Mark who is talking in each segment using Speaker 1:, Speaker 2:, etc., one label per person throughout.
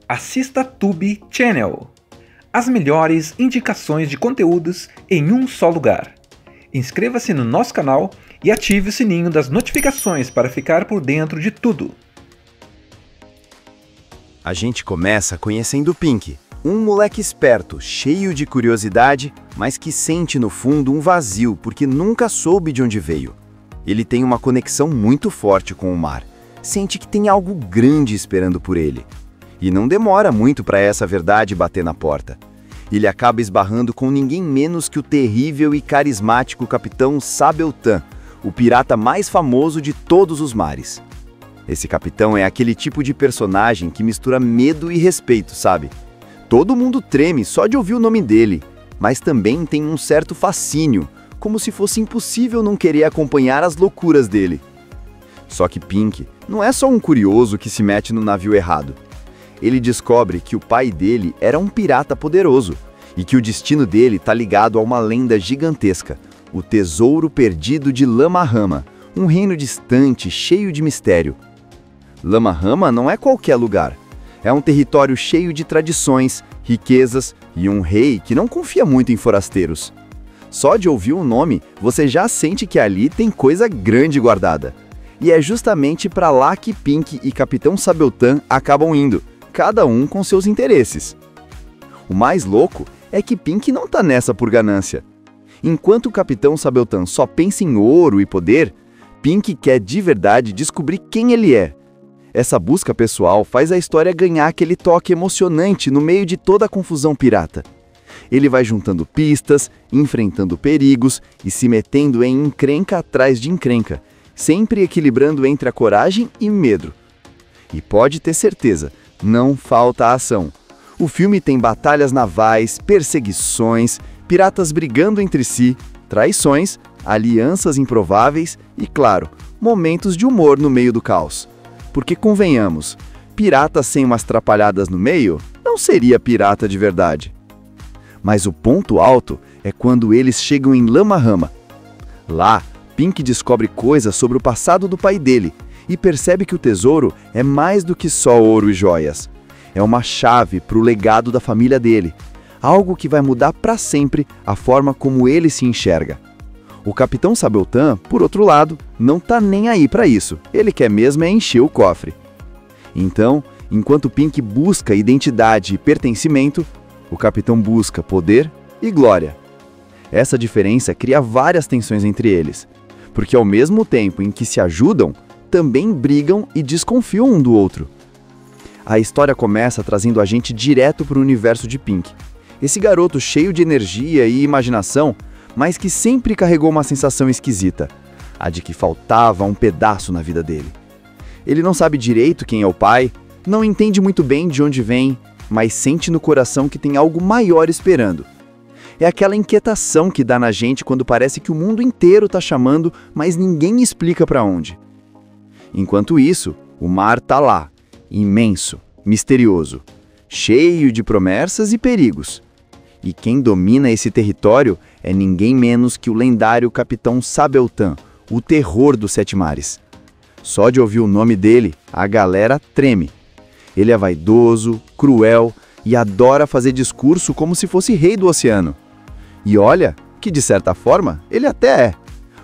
Speaker 1: Assista Tube Channel. As melhores indicações de conteúdos em um só lugar. Inscreva-se no nosso canal e ative o sininho das notificações para ficar por dentro de tudo.
Speaker 2: A gente começa conhecendo o Pink, um moleque esperto, cheio de curiosidade, mas que sente no fundo um vazio porque nunca soube de onde veio. Ele tem uma conexão muito forte com o mar, sente que tem algo grande esperando por ele. E não demora muito para essa verdade bater na porta. Ele acaba esbarrando com ninguém menos que o terrível e carismático Capitão Sabeltan, o pirata mais famoso de todos os mares. Esse capitão é aquele tipo de personagem que mistura medo e respeito, sabe? Todo mundo treme só de ouvir o nome dele, mas também tem um certo fascínio, como se fosse impossível não querer acompanhar as loucuras dele. Só que Pink não é só um curioso que se mete no navio errado. Ele descobre que o pai dele era um pirata poderoso e que o destino dele está ligado a uma lenda gigantesca, o Tesouro Perdido de Lama-Rama, um reino distante cheio de mistério. Lama-Rama não é qualquer lugar. É um território cheio de tradições, riquezas e um rei que não confia muito em forasteiros. Só de ouvir o nome, você já sente que ali tem coisa grande guardada. E é justamente para lá que Pink e Capitão Sabeltan acabam indo, cada um com seus interesses. O mais louco é que Pink não tá nessa por ganância. Enquanto o Capitão Sabeltan só pensa em ouro e poder, Pink quer de verdade descobrir quem ele é. Essa busca pessoal faz a história ganhar aquele toque emocionante no meio de toda a confusão pirata. Ele vai juntando pistas, enfrentando perigos e se metendo em encrenca atrás de encrenca, sempre equilibrando entre a coragem e medo. E pode ter certeza, não falta ação. O filme tem batalhas navais, perseguições, piratas brigando entre si, traições, alianças improváveis e, claro, momentos de humor no meio do caos. Porque, convenhamos, pirata sem umas trapalhadas no meio não seria pirata de verdade. Mas o ponto alto é quando eles chegam em Lama-Rama. Lá, Pink descobre coisas sobre o passado do pai dele e percebe que o tesouro é mais do que só ouro e joias. É uma chave para o legado da família dele, algo que vai mudar para sempre a forma como ele se enxerga. O Capitão Sabeltan, por outro lado, não tá nem aí para isso. Ele quer mesmo é encher o cofre. Então, enquanto Pink busca identidade e pertencimento, o Capitão busca poder e glória. Essa diferença cria várias tensões entre eles, porque ao mesmo tempo em que se ajudam, também brigam e desconfiam um do outro. A história começa trazendo a gente direto para o universo de Pink. Esse garoto cheio de energia e imaginação, mas que sempre carregou uma sensação esquisita, a de que faltava um pedaço na vida dele. Ele não sabe direito quem é o pai, não entende muito bem de onde vem, mas sente no coração que tem algo maior esperando. É aquela inquietação que dá na gente quando parece que o mundo inteiro está chamando, mas ninguém explica para onde. Enquanto isso, o mar está lá, imenso, misterioso, cheio de promessas e perigos. E quem domina esse território é ninguém menos que o lendário Capitão Sabeltan, o terror dos Sete Mares. Só de ouvir o nome dele, a galera treme. Ele é vaidoso, cruel e adora fazer discurso como se fosse rei do oceano. E olha que, de certa forma, ele até é.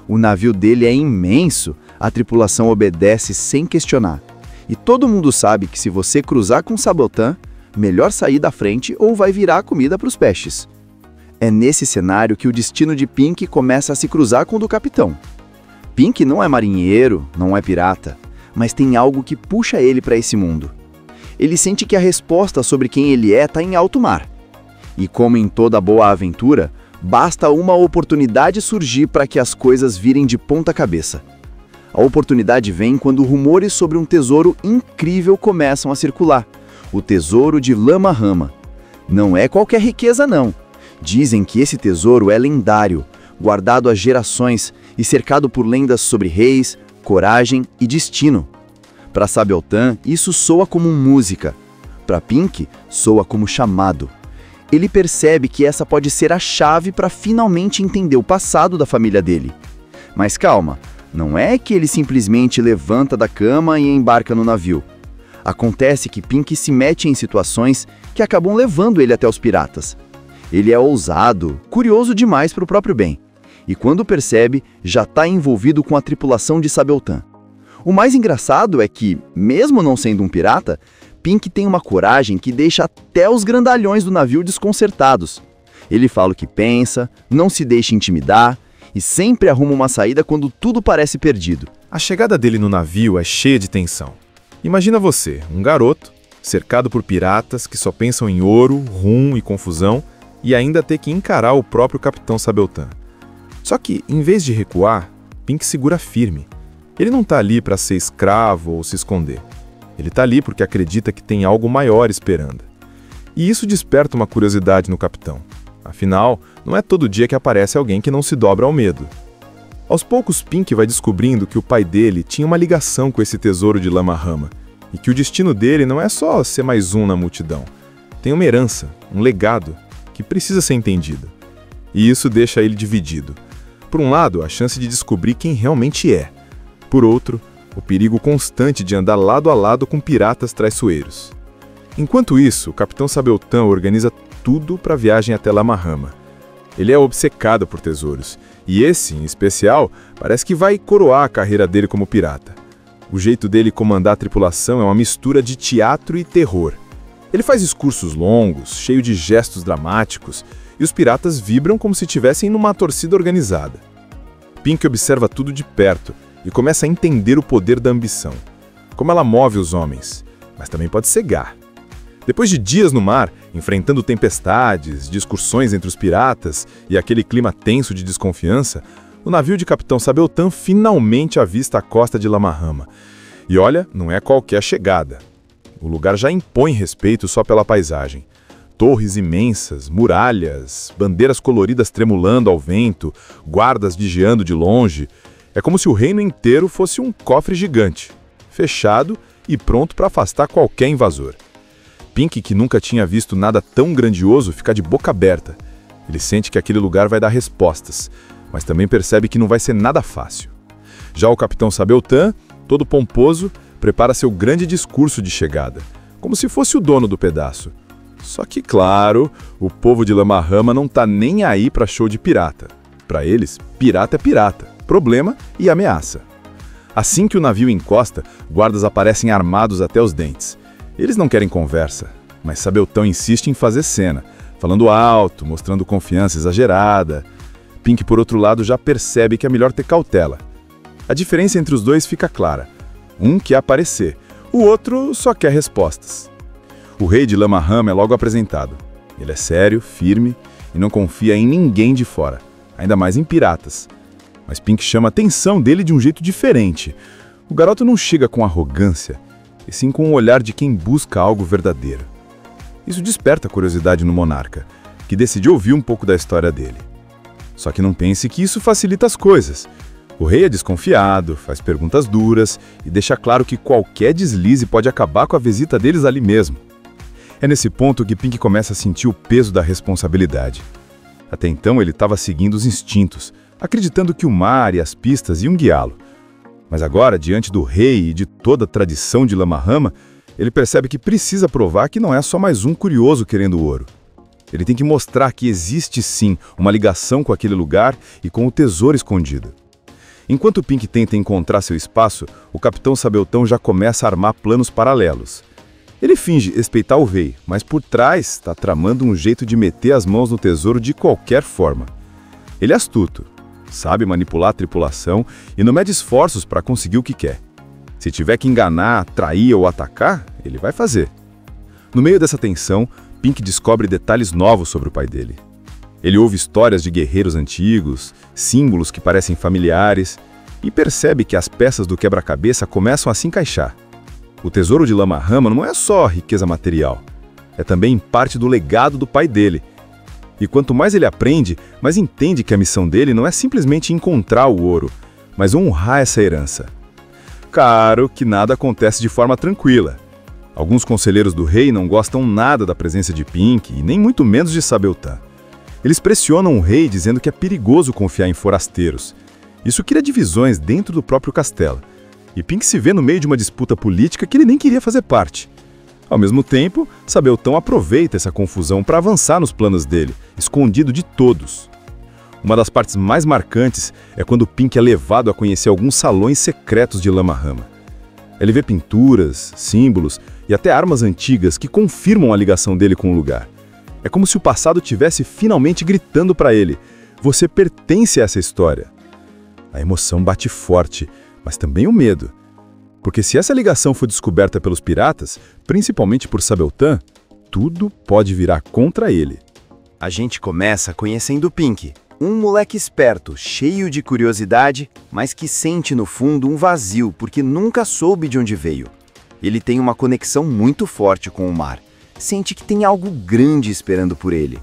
Speaker 2: O navio dele é imenso, a tripulação obedece sem questionar. E todo mundo sabe que se você cruzar com Sabeltan, melhor sair da frente ou vai virar comida para os peixes. É nesse cenário que o destino de Pink começa a se cruzar com o do capitão. Pink não é marinheiro, não é pirata, mas tem algo que puxa ele para esse mundo. Ele sente que a resposta sobre quem ele é está em alto mar. E como em toda boa aventura, basta uma oportunidade surgir para que as coisas virem de ponta cabeça. A oportunidade vem quando rumores sobre um tesouro incrível começam a circular. O Tesouro de Lama-Rama. Não é qualquer riqueza, não. Dizem que esse tesouro é lendário, guardado há gerações e cercado por lendas sobre reis, coragem e destino. Para Sabeltan, isso soa como música. Para Pink, soa como chamado. Ele percebe que essa pode ser a chave para finalmente entender o passado da família dele. Mas calma, não é que ele simplesmente levanta da cama e embarca no navio. Acontece que Pink se mete em situações que acabam levando ele até os piratas. Ele é ousado, curioso demais para o próprio bem. E quando percebe, já está envolvido com a tripulação de Sabeltan. O mais engraçado é que, mesmo não sendo um pirata, Pink tem uma coragem que deixa até os grandalhões do navio desconcertados. Ele fala o que pensa, não se deixa intimidar e sempre arruma uma saída quando tudo parece perdido.
Speaker 3: A chegada dele no navio é cheia de tensão. Imagina você, um garoto, cercado por piratas que só pensam em ouro, rum e confusão, e ainda ter que encarar o próprio Capitão Sabeltan. Só que, em vez de recuar, Pink segura firme. Ele não está ali para ser escravo ou se esconder. Ele está ali porque acredita que tem algo maior esperando. E isso desperta uma curiosidade no capitão. Afinal, não é todo dia que aparece alguém que não se dobra ao medo. Aos poucos, Pink vai descobrindo que o pai dele tinha uma ligação com esse tesouro de Lama-Rama e que o destino dele não é só ser mais um na multidão. Tem uma herança, um legado, que precisa ser entendido. E isso deixa ele dividido. Por um lado, a chance de descobrir quem realmente é. Por outro, o perigo constante de andar lado a lado com piratas traiçoeiros. Enquanto isso, o Capitão Sabeltan organiza tudo para a viagem até Lama-Rama. Ele é obcecado por tesouros, e esse, em especial, parece que vai coroar a carreira dele como pirata. O jeito dele comandar a tripulação é uma mistura de teatro e terror. Ele faz discursos longos, cheio de gestos dramáticos, e os piratas vibram como se estivessem numa torcida organizada. Pink observa tudo de perto e começa a entender o poder da ambição, como ela move os homens, mas também pode cegar. Depois de dias no mar, enfrentando tempestades, discussões entre os piratas e aquele clima tenso de desconfiança, o navio de Capitão Sabeltan finalmente avista a costa de Lama-Rama. E olha, não é qualquer chegada. O lugar já impõe respeito só pela paisagem. Torres imensas, muralhas, bandeiras coloridas tremulando ao vento, guardas vigiando de longe. É como se o reino inteiro fosse um cofre gigante, fechado e pronto para afastar qualquer invasor. Pink, que nunca tinha visto nada tão grandioso, fica de boca aberta. Ele sente que aquele lugar vai dar respostas, mas também percebe que não vai ser nada fácil. Já o Capitão Sabeltan, todo pomposo, prepara seu grande discurso de chegada, como se fosse o dono do pedaço. Só que, claro, o povo de Lama-Rama não tá nem aí para show de pirata. Para eles, pirata é pirata, problema e ameaça. Assim que o navio encosta, guardas aparecem armados até os dentes. Eles não querem conversa, mas Sabeltan insiste em fazer cena, falando alto, mostrando confiança exagerada. Pink, por outro lado, já percebe que é melhor ter cautela. A diferença entre os dois fica clara. Um quer aparecer, o outro só quer respostas. O rei de Lama-Rama é logo apresentado. Ele é sério, firme e não confia em ninguém de fora, ainda mais em piratas. Mas Pink chama a atenção dele de um jeito diferente. O garoto não chega com arrogância, e sim com o olhar de quem busca algo verdadeiro. Isso desperta a curiosidade no monarca, que decide ouvir um pouco da história dele. Só que não pense que isso facilita as coisas. O rei é desconfiado, faz perguntas duras e deixa claro que qualquer deslize pode acabar com a visita deles ali mesmo. É nesse ponto que Pink começa a sentir o peso da responsabilidade. Até então ele estava seguindo os instintos, acreditando que o mar e as pistas iam guiá-lo. Mas agora, diante do rei e de toda a tradição de Lama-Rama, ele percebe que precisa provar que não é só mais um curioso querendo ouro. Ele tem que mostrar que existe sim uma ligação com aquele lugar e com o tesouro escondido. Enquanto Pink tenta encontrar seu espaço, o Capitão Sabeltan já começa a armar planos paralelos. Ele finge respeitar o rei, mas por trás está tramando um jeito de meter as mãos no tesouro de qualquer forma. Ele é astuto, sabe manipular a tripulação e não mede esforços para conseguir o que quer. Se tiver que enganar, trair ou atacar, ele vai fazer. No meio dessa tensão, Pink descobre detalhes novos sobre o pai dele. Ele ouve histórias de guerreiros antigos, símbolos que parecem familiares, e percebe que as peças do quebra-cabeça começam a se encaixar. O tesouro de Lama-Rama não é só riqueza material, é também parte do legado do pai dele. E quanto mais ele aprende, mais entende que a missão dele não é simplesmente encontrar o ouro, mas honrar essa herança. Claro que nada acontece de forma tranquila. Alguns conselheiros do rei não gostam nada da presença de Pink e nem muito menos de Sabeltan. Eles pressionam o rei dizendo que é perigoso confiar em forasteiros. Isso cria divisões dentro do próprio castelo. e Pink se vê no meio de uma disputa política que ele nem queria fazer parte. Ao mesmo tempo, Sabeltão aproveita essa confusão para avançar nos planos dele, escondido de todos. Uma das partes mais marcantes é quando Pink é levado a conhecer alguns salões secretos de Lama-Rama. Ele vê pinturas, símbolos e até armas antigas que confirmam a ligação dele com o lugar. É como se o passado tivesse finalmente gritando para ele: você pertence a essa história. A emoção bate forte, mas também o medo. Porque se essa ligação for descoberta pelos piratas, principalmente por Sabeltão, tudo pode virar contra ele.
Speaker 2: A gente começa conhecendo Pink, um moleque esperto, cheio de curiosidade, mas que sente no fundo um vazio porque nunca soube de onde veio. Ele tem uma conexão muito forte com o mar, sente que tem algo grande esperando por ele.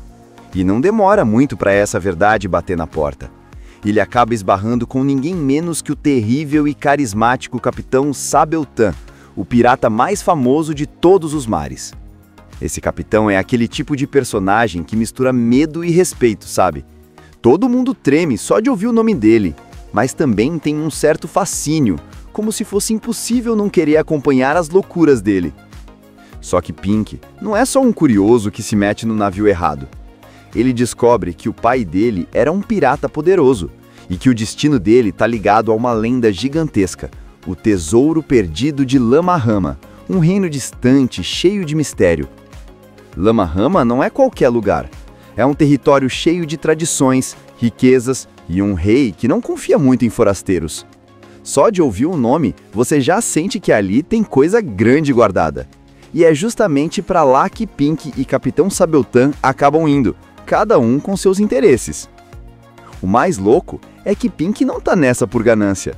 Speaker 2: E não demora muito para essa verdade bater na porta. Ele acaba esbarrando com ninguém menos que o terrível e carismático capitão Sabeltão, o pirata mais famoso de todos os mares. Esse capitão é aquele tipo de personagem que mistura medo e respeito, sabe? Todo mundo treme só de ouvir o nome dele, mas também tem um certo fascínio, como se fosse impossível não querer acompanhar as loucuras dele. Só que Pink não é só um curioso que se mete no navio errado. Ele descobre que o pai dele era um pirata poderoso e que o destino dele está ligado a uma lenda gigantesca, o Tesouro Perdido de Lama-Rama, um reino distante, cheio de mistério. Lama-Rama não é qualquer lugar. É um território cheio de tradições, riquezas e um rei que não confia muito em forasteiros. Só de ouvir o nome, você já sente que ali tem coisa grande guardada. E é justamente para lá que Pink e Capitão Sabeltão acabam indo, cada um com seus interesses. O mais louco é que Pink não tá nessa por ganância.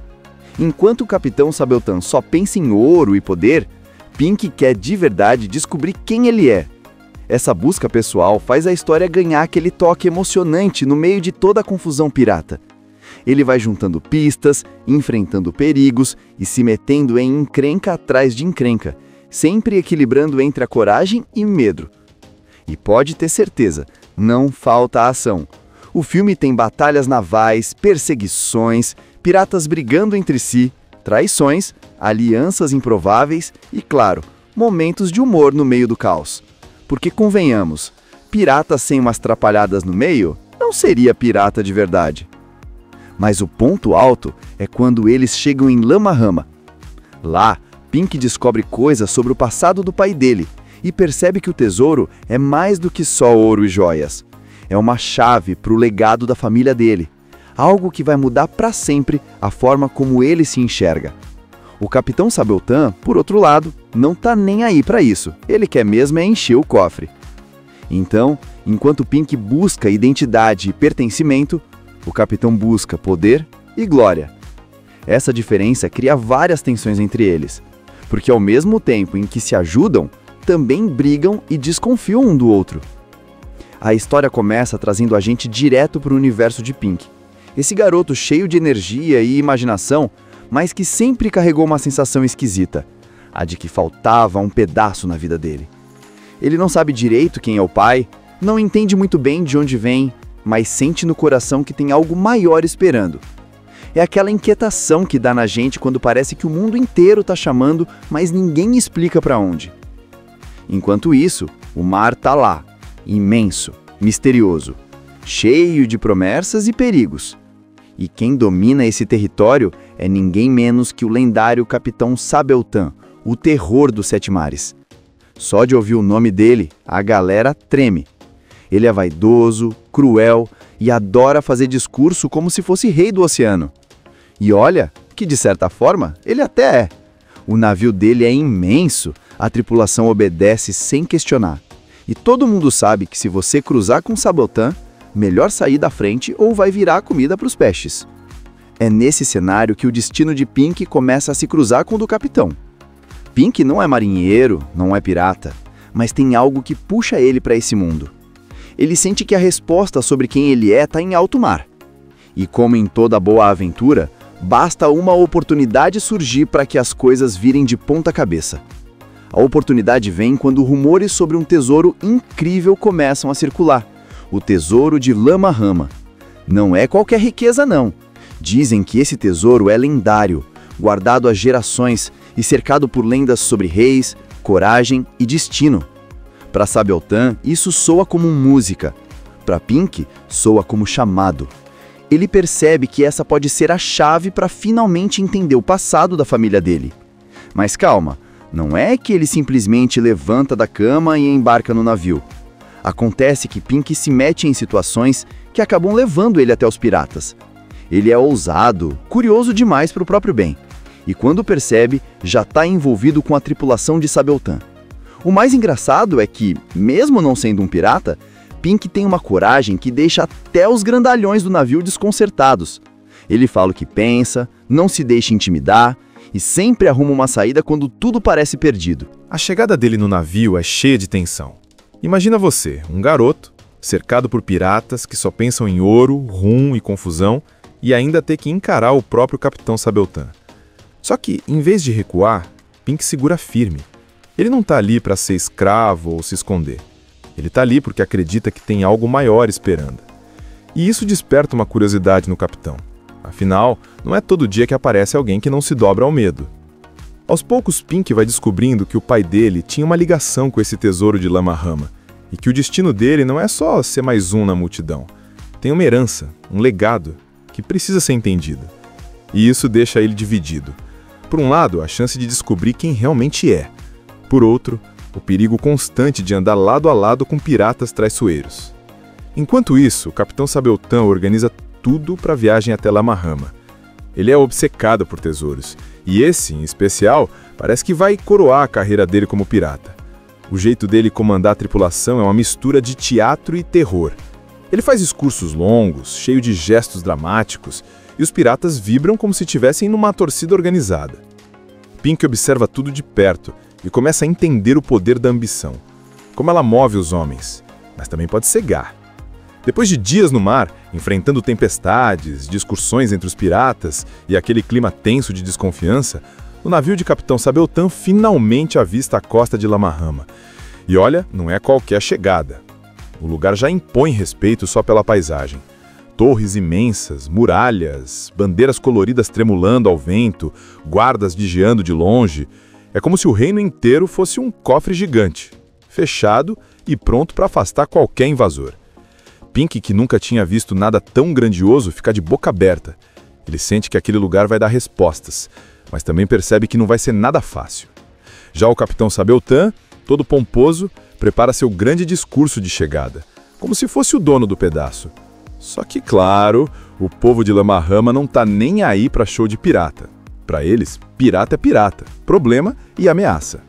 Speaker 2: Enquanto o Capitão Sabeltão só pensa em ouro e poder, Pink quer de verdade descobrir quem ele é. Essa busca pessoal faz a história ganhar aquele toque emocionante no meio de toda a confusão pirata. Ele vai juntando pistas, enfrentando perigos e se metendo em encrenca atrás de encrenca, sempre equilibrando entre a coragem e medo. E pode ter certeza, não falta ação. O filme tem batalhas navais, perseguições, piratas brigando entre si, traições, alianças improváveis e, claro, momentos de humor no meio do caos. Porque, convenhamos, pirata sem umas trapalhadas no meio não seria pirata de verdade. Mas o ponto alto é quando eles chegam em Lama-Rama. Lá, Pink descobre coisas sobre o passado do pai dele e percebe que o tesouro é mais do que só ouro e joias. É uma chave para o legado da família dele, algo que vai mudar para sempre a forma como ele se enxerga. O Capitão Sabeltão, por outro lado, não tá nem aí para isso, ele quer mesmo é encher o cofre. Então, enquanto Pink busca identidade e pertencimento, o Capitão busca poder e glória. Essa diferença cria várias tensões entre eles, porque ao mesmo tempo em que se ajudam, também brigam e desconfiam um do outro. A história começa trazendo a gente direto para o universo de Pink. Esse garoto cheio de energia e imaginação, mas que sempre carregou uma sensação esquisita, a de que faltava um pedaço na vida dele. Ele não sabe direito quem é o pai, não entende muito bem de onde vem, mas sente no coração que tem algo maior esperando. É aquela inquietação que dá na gente quando parece que o mundo inteiro está chamando, mas ninguém explica para onde. Enquanto isso, o mar está lá, imenso, misterioso, cheio de promessas e perigos. E quem domina esse território é ninguém menos que o lendário Capitão Sabeltão, o terror dos Sete Mares. Só de ouvir o nome dele, a galera treme. Ele é vaidoso, cruel e adora fazer discurso como se fosse rei do oceano. E olha que, de certa forma, ele até é. O navio dele é imenso, a tripulação obedece sem questionar. E todo mundo sabe que se você cruzar com Sabeltão, melhor sair da frente ou vai virar comida para os peixes. É nesse cenário que o destino de Pink começa a se cruzar com o do capitão. Pink não é marinheiro, não é pirata, mas tem algo que puxa ele para esse mundo. Ele sente que a resposta sobre quem ele é está em alto mar. E como em toda boa aventura, basta uma oportunidade surgir para que as coisas virem de ponta cabeça. A oportunidade vem quando rumores sobre um tesouro incrível começam a circular. O Tesouro de Lama-Rama. Não é qualquer riqueza, não. Dizem que esse tesouro é lendário, guardado há gerações e cercado por lendas sobre reis, coragem e destino. Para Sabeltan, isso soa como música. Para Pink, soa como chamado. Ele percebe que essa pode ser a chave para finalmente entender o passado da família dele. Mas calma, não é que ele simplesmente levanta da cama e embarca no navio. Acontece que Pink se mete em situações que acabam levando ele até os piratas. Ele é ousado, curioso demais para o próprio bem. E quando percebe, já está envolvido com a tripulação de Sabeltan. O mais engraçado é que, mesmo não sendo um pirata, Pink tem uma coragem que deixa até os grandalhões do navio desconcertados. Ele fala o que pensa, não se deixa intimidar e sempre arruma uma saída quando tudo parece perdido.
Speaker 3: A chegada dele no navio é cheia de tensão. Imagina você, um garoto, cercado por piratas que só pensam em ouro, rum e confusão, e ainda ter que encarar o próprio Capitão Sabeltan. Só que, em vez de recuar, Pink segura firme. Ele não está ali para ser escravo ou se esconder. Ele está ali porque acredita que tem algo maior esperando. E isso desperta uma curiosidade no capitão. Afinal, não é todo dia que aparece alguém que não se dobra ao medo. Aos poucos, Pink vai descobrindo que o pai dele tinha uma ligação com esse tesouro de Lama-Rama e que o destino dele não é só ser mais um na multidão. Tem uma herança, um legado, que precisa ser entendido. E isso deixa ele dividido. Por um lado, a chance de descobrir quem realmente é. Por outro, o perigo constante de andar lado a lado com piratas traiçoeiros. Enquanto isso, o Capitão Sabeltan organiza tudo para a viagem até Lama-Rama. Ele é obcecado por tesouros, e esse, em especial, parece que vai coroar a carreira dele como pirata. O jeito dele comandar a tripulação é uma mistura de teatro e terror. Ele faz discursos longos, cheio de gestos dramáticos, e os piratas vibram como se estivessem numa torcida organizada. Pink observa tudo de perto e começa a entender o poder da ambição, como ela move os homens, mas também pode cegar. Depois de dias no mar, enfrentando tempestades, discussões entre os piratas e aquele clima tenso de desconfiança, o navio de Capitão Sabeltan finalmente avista a costa de Lama-Rama. E olha, não é qualquer chegada. O lugar já impõe respeito só pela paisagem. Torres imensas, muralhas, bandeiras coloridas tremulando ao vento, guardas vigiando de longe. É como se o reino inteiro fosse um cofre gigante, fechado e pronto para afastar qualquer invasor. Pink, que nunca tinha visto nada tão grandioso, fica de boca aberta. Ele sente que aquele lugar vai dar respostas, mas também percebe que não vai ser nada fácil. Já o Capitão Sabeltan, todo pomposo, prepara seu grande discurso de chegada, como se fosse o dono do pedaço. Só que, claro, o povo de Lama-Rama não tá nem aí para show de pirata. Para eles, pirata é pirata, problema e ameaça.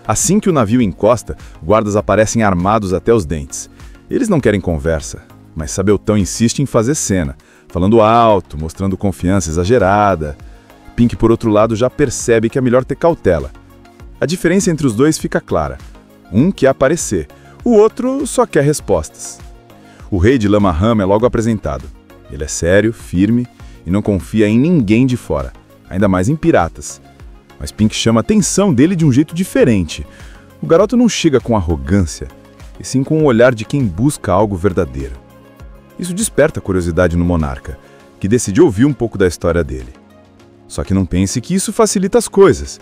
Speaker 3: Assim que o navio encosta, guardas aparecem armados até os dentes. Eles não querem conversa, mas Sabeltan insiste em fazer cena, falando alto, mostrando confiança exagerada. Pink, por outro lado, já percebe que é melhor ter cautela. A diferença entre os dois fica clara. Um quer aparecer, o outro só quer respostas. O rei de Lama-Rama é logo apresentado. Ele é sério, firme e não confia em ninguém de fora, ainda mais em piratas. Mas Pink chama a atenção dele de um jeito diferente. O garoto não chega com arrogância, e sim com o olhar de quem busca algo verdadeiro. Isso desperta a curiosidade no monarca, que decide ouvir um pouco da história dele. Só que não pense que isso facilita as coisas.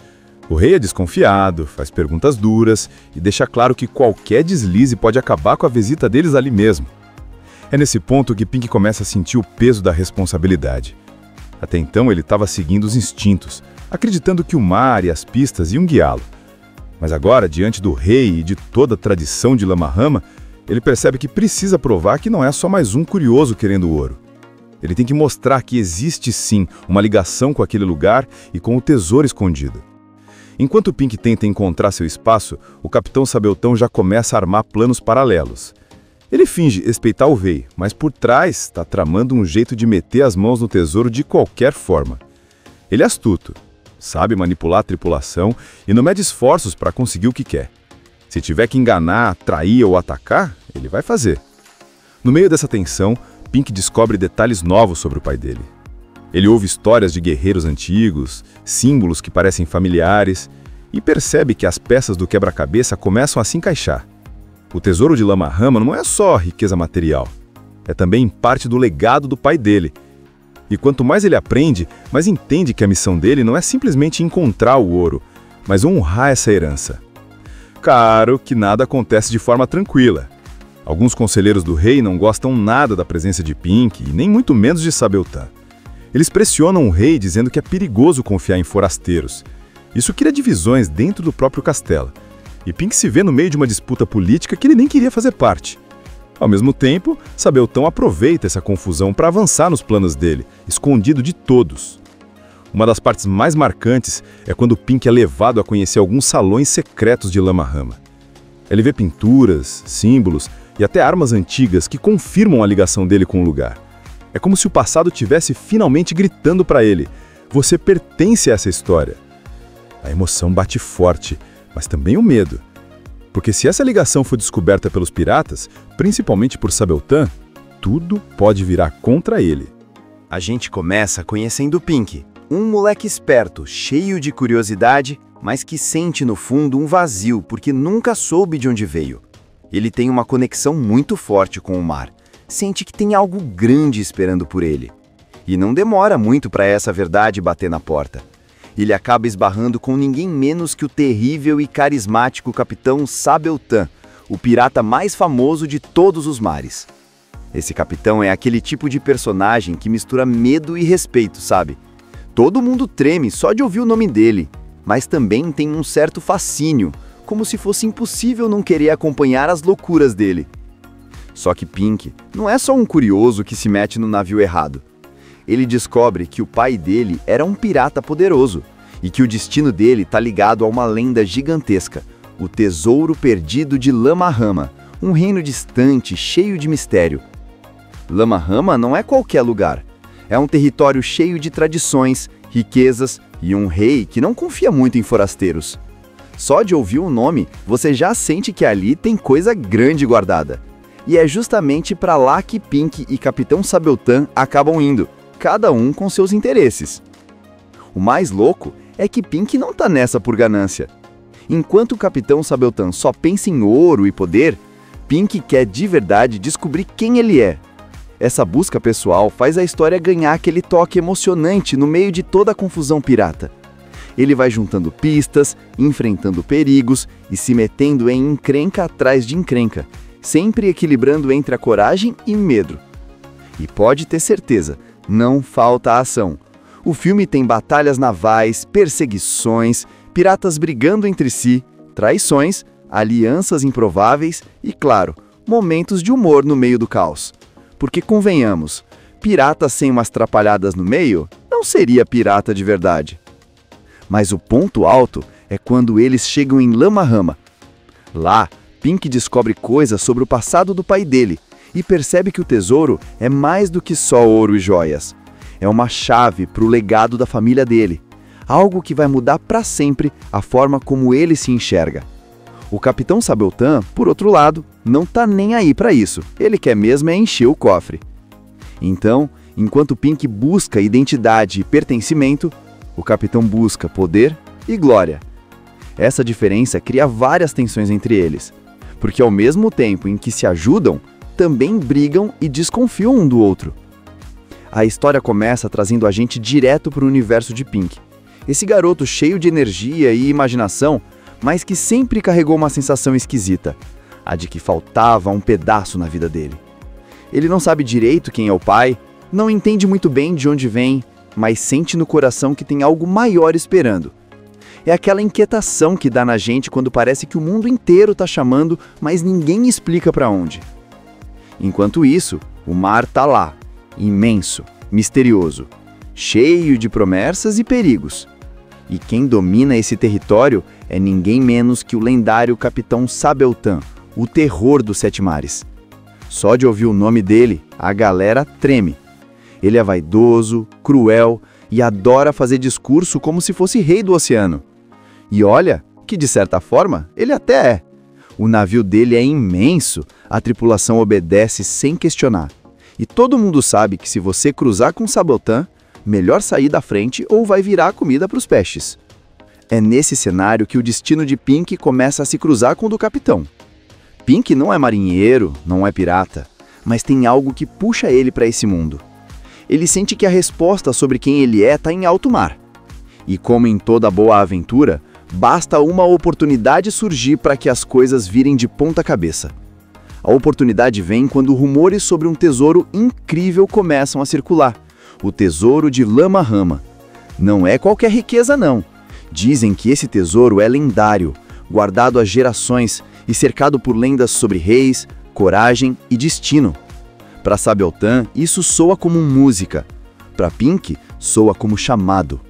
Speaker 3: O rei é desconfiado, faz perguntas duras e deixa claro que qualquer deslize pode acabar com a visita deles ali mesmo. É nesse ponto que Pink começa a sentir o peso da responsabilidade. Até então ele estava seguindo os instintos, acreditando que o mar e as pistas iam guiá-lo. Mas agora, diante do rei e de toda a tradição de Lama-Rama, ele percebe que precisa provar que não é só mais um curioso querendo ouro. Ele tem que mostrar que existe sim uma ligação com aquele lugar e com o tesouro escondido. Enquanto Pink tenta encontrar seu espaço, o Capitão Sabeltan já começa a armar planos paralelos. Ele finge respeitar o rei, mas por trás está tramando um jeito de meter as mãos no tesouro de qualquer forma. Ele é astuto, sabe manipular a tripulação e não mede esforços para conseguir o que quer. Se tiver que enganar, trair ou atacar, ele vai fazer. No meio dessa tensão, Pink descobre detalhes novos sobre o pai dele. Ele ouve histórias de guerreiros antigos, símbolos que parecem familiares, e percebe que as peças do quebra-cabeça começam a se encaixar. O tesouro de Lama-Rama não é só riqueza material, é também parte do legado do pai dele. E quanto mais ele aprende, mais entende que a missão dele não é simplesmente encontrar o ouro, mas honrar essa herança. Claro que nada acontece de forma tranquila. Alguns conselheiros do rei não gostam nada da presença de Pink e nem muito menos de Sabeltan. Eles pressionam o rei dizendo que é perigoso confiar em forasteiros. Isso cria divisões dentro do próprio castelo. E Pink se vê no meio de uma disputa política que ele nem queria fazer parte. Ao mesmo tempo, Sabeltan aproveita essa confusão para avançar nos planos dele, escondido de todos. Uma das partes mais marcantes é quando Pink é levado a conhecer alguns salões secretos de Lama-Rama. Ele vê pinturas, símbolos e até armas antigas que confirmam a ligação dele com o lugar. É como se o passado tivesse finalmente gritando para ele: você pertence a essa história. A emoção bate forte, mas também o medo. Porque se essa ligação for descoberta pelos piratas, principalmente por Sabeltan, tudo pode virar contra ele.
Speaker 2: A gente começa conhecendo Pink, um moleque esperto, cheio de curiosidade, mas que sente no fundo um vazio porque nunca soube de onde veio. Ele tem uma conexão muito forte com o mar, sente que tem algo grande esperando por ele. E não demora muito para essa verdade bater na porta. Ele acaba esbarrando com ninguém menos que o terrível e carismático capitão Sabeltan, o pirata mais famoso de todos os mares. Esse capitão é aquele tipo de personagem que mistura medo e respeito, sabe? Todo mundo treme só de ouvir o nome dele, mas também tem um certo fascínio, como se fosse impossível não querer acompanhar as loucuras dele. Só que Pink não é só um curioso que se mete no navio errado. Ele descobre que o pai dele era um pirata poderoso e que o destino dele está ligado a uma lenda gigantesca, o Tesouro Perdido de Lama-Rama, um reino distante, cheio de mistério. Lama-Rama não é qualquer lugar. É um território cheio de tradições, riquezas e um rei que não confia muito em forasteiros. Só de ouvir o nome, você já sente que ali tem coisa grande guardada. E é justamente para lá que Pink e Capitão Sabeltan acabam indo, cada um com seus interesses. O mais louco é que Pink não tá nessa por ganância. Enquanto o Capitão Sabeltan só pensa em ouro e poder, Pink quer de verdade descobrir quem ele é. Essa busca pessoal faz a história ganhar aquele toque emocionante no meio de toda a confusão pirata. Ele vai juntando pistas, enfrentando perigos e se metendo em encrenca atrás de encrenca, sempre equilibrando entre a coragem e medo. E pode ter certeza, não falta ação. O filme tem batalhas navais, perseguições, piratas brigando entre si, traições, alianças improváveis e, claro, momentos de humor no meio do caos. Porque, convenhamos, pirata sem umas trapalhadas no meio não seria pirata de verdade. Mas o ponto alto é quando eles chegam em Lama-Rama. Lá, Pink descobre coisas sobre o passado do pai dele e percebe que o tesouro é mais do que só ouro e joias. É uma chave para o legado da família dele, algo que vai mudar para sempre a forma como ele se enxerga. O Capitão Sabeltan, por outro lado, não tá nem aí para isso, ele quer mesmo é encher o cofre. Então, enquanto Pink busca identidade e pertencimento, o Capitão busca poder e glória. Essa diferença cria várias tensões entre eles, porque ao mesmo tempo em que se ajudam, também brigam e desconfiam um do outro. A história começa trazendo a gente direto para o universo de Pink. Esse garoto cheio de energia e imaginação, mas que sempre carregou uma sensação esquisita, a de que faltava um pedaço na vida dele. Ele não sabe direito quem é o pai, não entende muito bem de onde vem, mas sente no coração que tem algo maior esperando. É aquela inquietação que dá na gente quando parece que o mundo inteiro está chamando, mas ninguém explica para onde. Enquanto isso, o mar está lá, imenso, misterioso, cheio de promessas e perigos. E quem domina esse território é ninguém menos que o lendário Capitão Sabeltan, o terror dos Sete Mares. Só de ouvir o nome dele, a galera treme. Ele é vaidoso, cruel e adora fazer discurso como se fosse rei do oceano. E olha que, de certa forma, ele até é. O navio dele é imenso, a tripulação obedece sem questionar. E todo mundo sabe que se você cruzar com Sabeltan, melhor sair da frente ou vai virar comida para os peixes. É nesse cenário que o destino de Pink começa a se cruzar com o do capitão. Pink não é marinheiro, não é pirata, mas tem algo que puxa ele para esse mundo. ele sente que a resposta sobre quem ele é está em alto mar. E como em toda boa aventura, basta uma oportunidade surgir para que as coisas virem de ponta cabeça. A oportunidade vem quando rumores sobre um tesouro incrível começam a circular. O tesouro de Lama Rama. Não é qualquer riqueza, não. Dizem que esse tesouro é lendário, guardado há gerações e cercado por lendas sobre reis, coragem e destino. Para Sabeltan, isso soa como música. Para Pink, soa como chamado.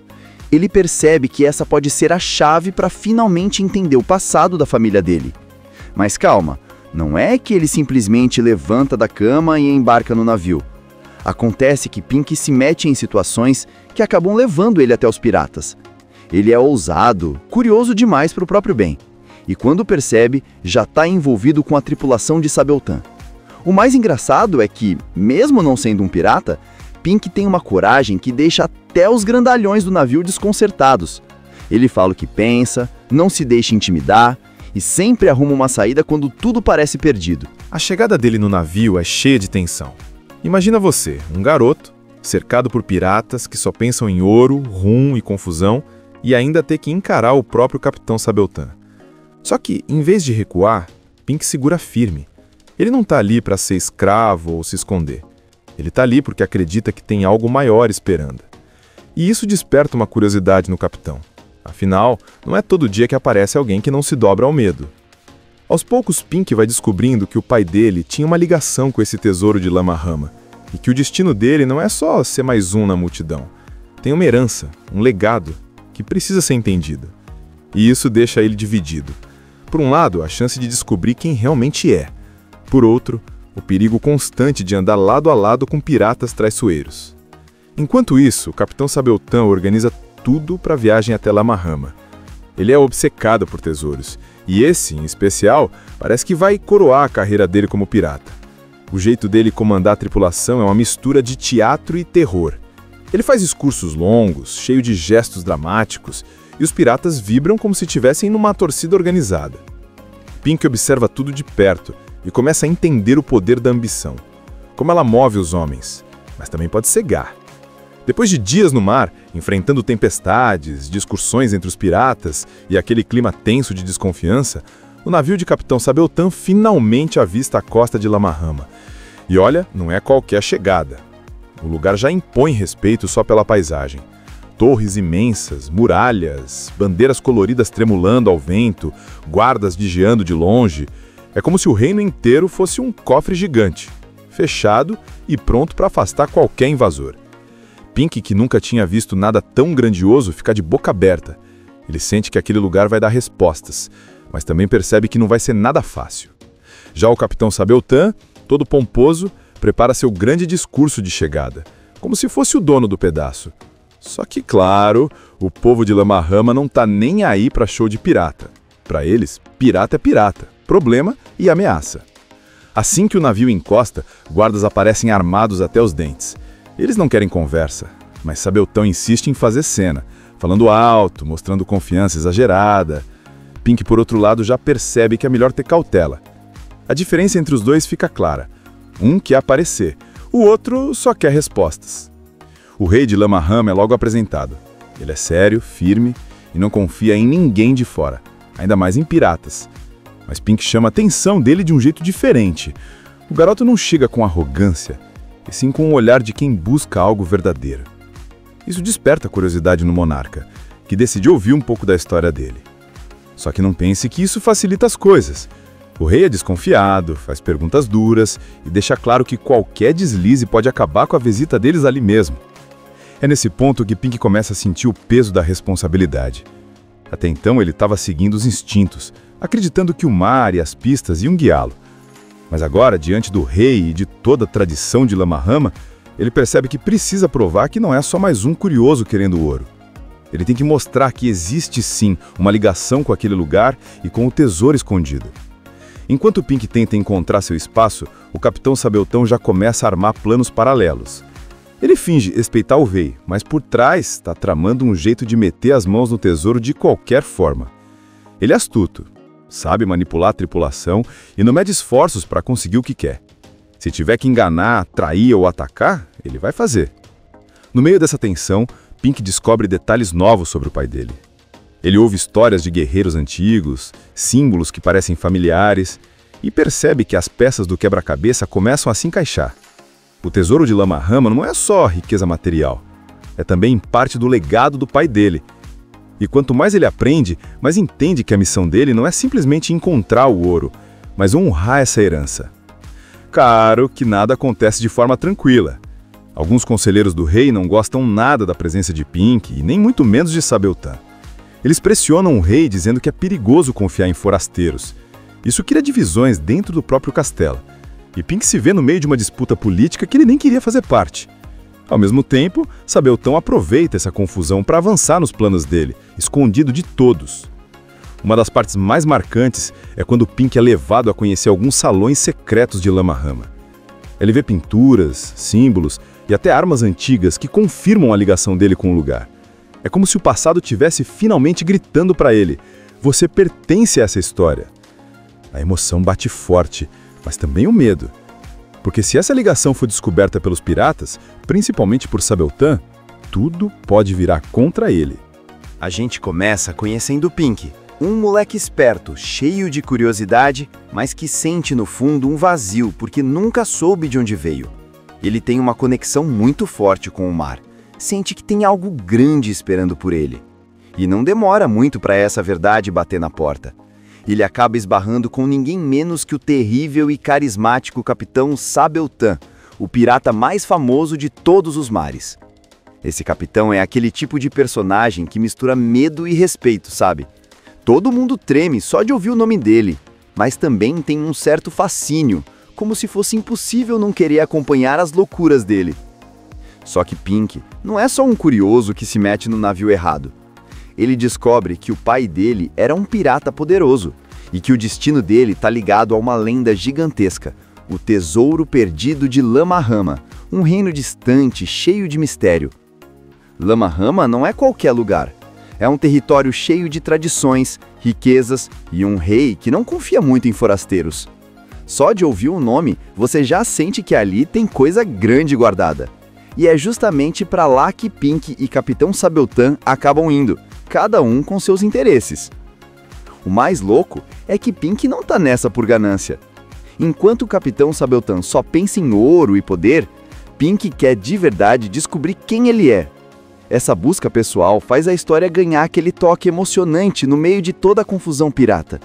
Speaker 2: Ele percebe que essa pode ser a chave para finalmente entender o passado da família dele. Mas calma, não é que ele simplesmente levanta da cama e embarca no navio. Acontece que Pink se mete em situações que acabam levando ele até os piratas. Ele é ousado, curioso demais para o próprio bem. E quando percebe, já está envolvido com a tripulação de Sabeltan. O mais engraçado é que, mesmo não sendo um pirata, Pink tem uma coragem que deixa até os grandalhões do navio desconcertados. Ele fala o que pensa, não se deixa intimidar e sempre arruma uma saída quando tudo parece perdido.
Speaker 3: A chegada dele no navio é cheia de tensão. Imagina você, um garoto, cercado por piratas que só pensam em ouro, rum e confusão, e ainda ter que encarar o próprio Capitão Sabeltan. Só que, em vez de recuar, Pink segura firme. Ele não está ali para ser escravo ou se esconder. Ele está ali porque acredita que tem algo maior esperando. E isso desperta uma curiosidade no capitão. Afinal, não é todo dia que aparece alguém que não se dobra ao medo. Aos poucos, Pink vai descobrindo que o pai dele tinha uma ligação com esse tesouro de Lama Rama, e que o destino dele não é só ser mais um na multidão. Tem uma herança, um legado, que precisa ser entendido. E isso deixa ele dividido. Por um lado, a chance de descobrir quem realmente é. Por outro, o perigo constante de andar lado a lado com piratas traiçoeiros. Enquanto isso, o Capitão Sabeltan organiza tudo para a viagem até Lama Rama. Ele é obcecado por tesouros, e esse, em especial, parece que vai coroar a carreira dele como pirata. O jeito dele comandar a tripulação é uma mistura de teatro e terror. Ele faz discursos longos, cheio de gestos dramáticos, e os piratas vibram como se estivessem numa torcida organizada. Pink observa tudo de perto e começa a entender o poder da ambição, como ela move os homens, mas também pode cegar. Depois de dias no mar, enfrentando tempestades, discussões entre os piratas e aquele clima tenso de desconfiança, o navio de Capitão Sabeltan finalmente avista a costa de Lama Rama. E olha, não é qualquer chegada. O lugar já impõe respeito só pela paisagem. Torres imensas, muralhas, bandeiras coloridas tremulando ao vento, guardas vigiando de longe. É como se o reino inteiro fosse um cofre gigante, fechado e pronto para afastar qualquer invasor. Pink, que nunca tinha visto nada tão grandioso, fica de boca aberta. Ele sente que aquele lugar vai dar respostas, mas também percebe que não vai ser nada fácil. Já o Capitão Sabeltan, todo pomposo, prepara seu grande discurso de chegada, como se fosse o dono do pedaço. Só que, claro, o povo de Lama Rama não tá nem aí para show de pirata. Para eles, pirata é pirata, problema e ameaça. Assim que o navio encosta, guardas aparecem armados até os dentes. Eles não querem conversa, mas Sabeltan insiste em fazer cena, falando alto, mostrando confiança exagerada. Pink, por outro lado, já percebe que é melhor ter cautela. A diferença entre os dois fica clara. Um quer aparecer, o outro só quer respostas. O rei de Lama Rama é logo apresentado. Ele é sério, firme e não confia em ninguém de fora, ainda mais em piratas. Mas Pink chama a atenção dele de um jeito diferente. O garoto não chega com arrogância, e sim com o olhar de quem busca algo verdadeiro. Isso desperta a curiosidade no monarca, que decide ouvir um pouco da história dele. Só que não pense que isso facilita as coisas. O rei é desconfiado, faz perguntas duras e deixa claro que qualquer deslize pode acabar com a visita deles ali mesmo. É nesse ponto que Pink começa a sentir o peso da responsabilidade. Até então ele estava seguindo os instintos, acreditando que o mar e as pistas iam guiá-lo. Mas agora, diante do rei e de toda a tradição de Lama Rama, ele percebe que precisa provar que não é só mais um curioso querendo ouro. Ele tem que mostrar que existe sim uma ligação com aquele lugar e com o tesouro escondido. Enquanto Pink tenta encontrar seu espaço, o Capitão Sabeltan já começa a armar planos paralelos. Ele finge respeitar o rei, mas por trás está tramando um jeito de meter as mãos no tesouro de qualquer forma. Ele é astuto, sabe manipular a tripulação e não mede esforços para conseguir o que quer. Se tiver que enganar, trair ou atacar, ele vai fazer. No meio dessa tensão, Pink descobre detalhes novos sobre o pai dele. Ele ouve histórias de guerreiros antigos, símbolos que parecem familiares, e percebe que as peças do quebra-cabeça começam a se encaixar. O tesouro de Lama Rama não é só riqueza material, é também parte do legado do pai dele. E quanto mais ele aprende, mais entende que a missão dele não é simplesmente encontrar o ouro, mas honrar essa herança. Claro que nada acontece de forma tranquila. Alguns conselheiros do rei não gostam nada da presença de Pink e nem muito menos de Sabeltan. Eles pressionam o rei dizendo que é perigoso confiar em forasteiros. Isso cria divisões dentro do próprio castelo. E Pink se vê no meio de uma disputa política que ele nem queria fazer parte. Ao mesmo tempo, Sabeltan aproveita essa confusão para avançar nos planos dele, escondido de todos. Uma das partes mais marcantes é quando Pink é levado a conhecer alguns salões secretos de Lama Rama. Ele vê pinturas, símbolos e até armas antigas que confirmam a ligação dele com o lugar. É como se o passado tivesse finalmente gritando para ele: você pertence a essa história. A emoção bate forte, mas também o medo. Porque se essa ligação for descoberta pelos piratas, principalmente por Sabeltan, tudo pode virar contra ele.
Speaker 2: A gente começa conhecendo Pink, um moleque esperto, cheio de curiosidade, mas que sente no fundo um vazio porque nunca soube de onde veio. Ele tem uma conexão muito forte com o mar. Sente que tem algo grande esperando por ele. E não demora muito para essa verdade bater na porta. Ele acaba esbarrando com ninguém menos que o terrível e carismático capitão Sabeltan, o pirata mais famoso de todos os mares. Esse capitão é aquele tipo de personagem que mistura medo e respeito, sabe? Todo mundo treme só de ouvir o nome dele, mas também tem um certo fascínio, como se fosse impossível não querer acompanhar as loucuras dele. Só que Pink não é só um curioso que se mete no navio errado. Ele descobre que o pai dele era um pirata poderoso e que o destino dele está ligado a uma lenda gigantesca, o Tesouro Perdido de Lama Rama, um reino distante, cheio de mistério. Lama Rama não é qualquer lugar. É um território cheio de tradições, riquezas e um rei que não confia muito em forasteiros. Só de ouvir o nome, você já sente que ali tem coisa grande guardada. E é justamente para lá que Pink e Capitão Sabeltan acabam indo, cada um com seus interesses. O mais louco é que Pink não tá nessa por ganância. Enquanto o Capitão Sabeltan só pensa em ouro e poder, Pink quer de verdade descobrir quem ele é. Essa busca pessoal faz a história ganhar aquele toque emocionante no meio de toda a confusão pirata.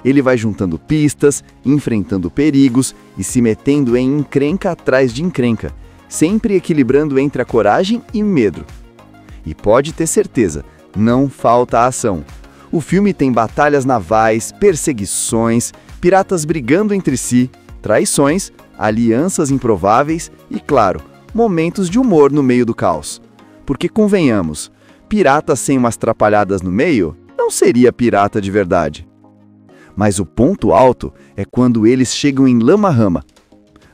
Speaker 2: Ele vai juntando pistas, enfrentando perigos e se metendo em encrenca atrás de encrenca, sempre equilibrando entre a coragem e medo. E pode ter certeza, não falta ação. O filme tem batalhas navais, perseguições, piratas brigando entre si, traições, alianças improváveis e, claro, momentos de humor no meio do caos. Porque, convenhamos, pirata sem umas trapalhadas no meio não seria pirata de verdade. Mas o ponto alto é quando eles chegam em Lama Rama.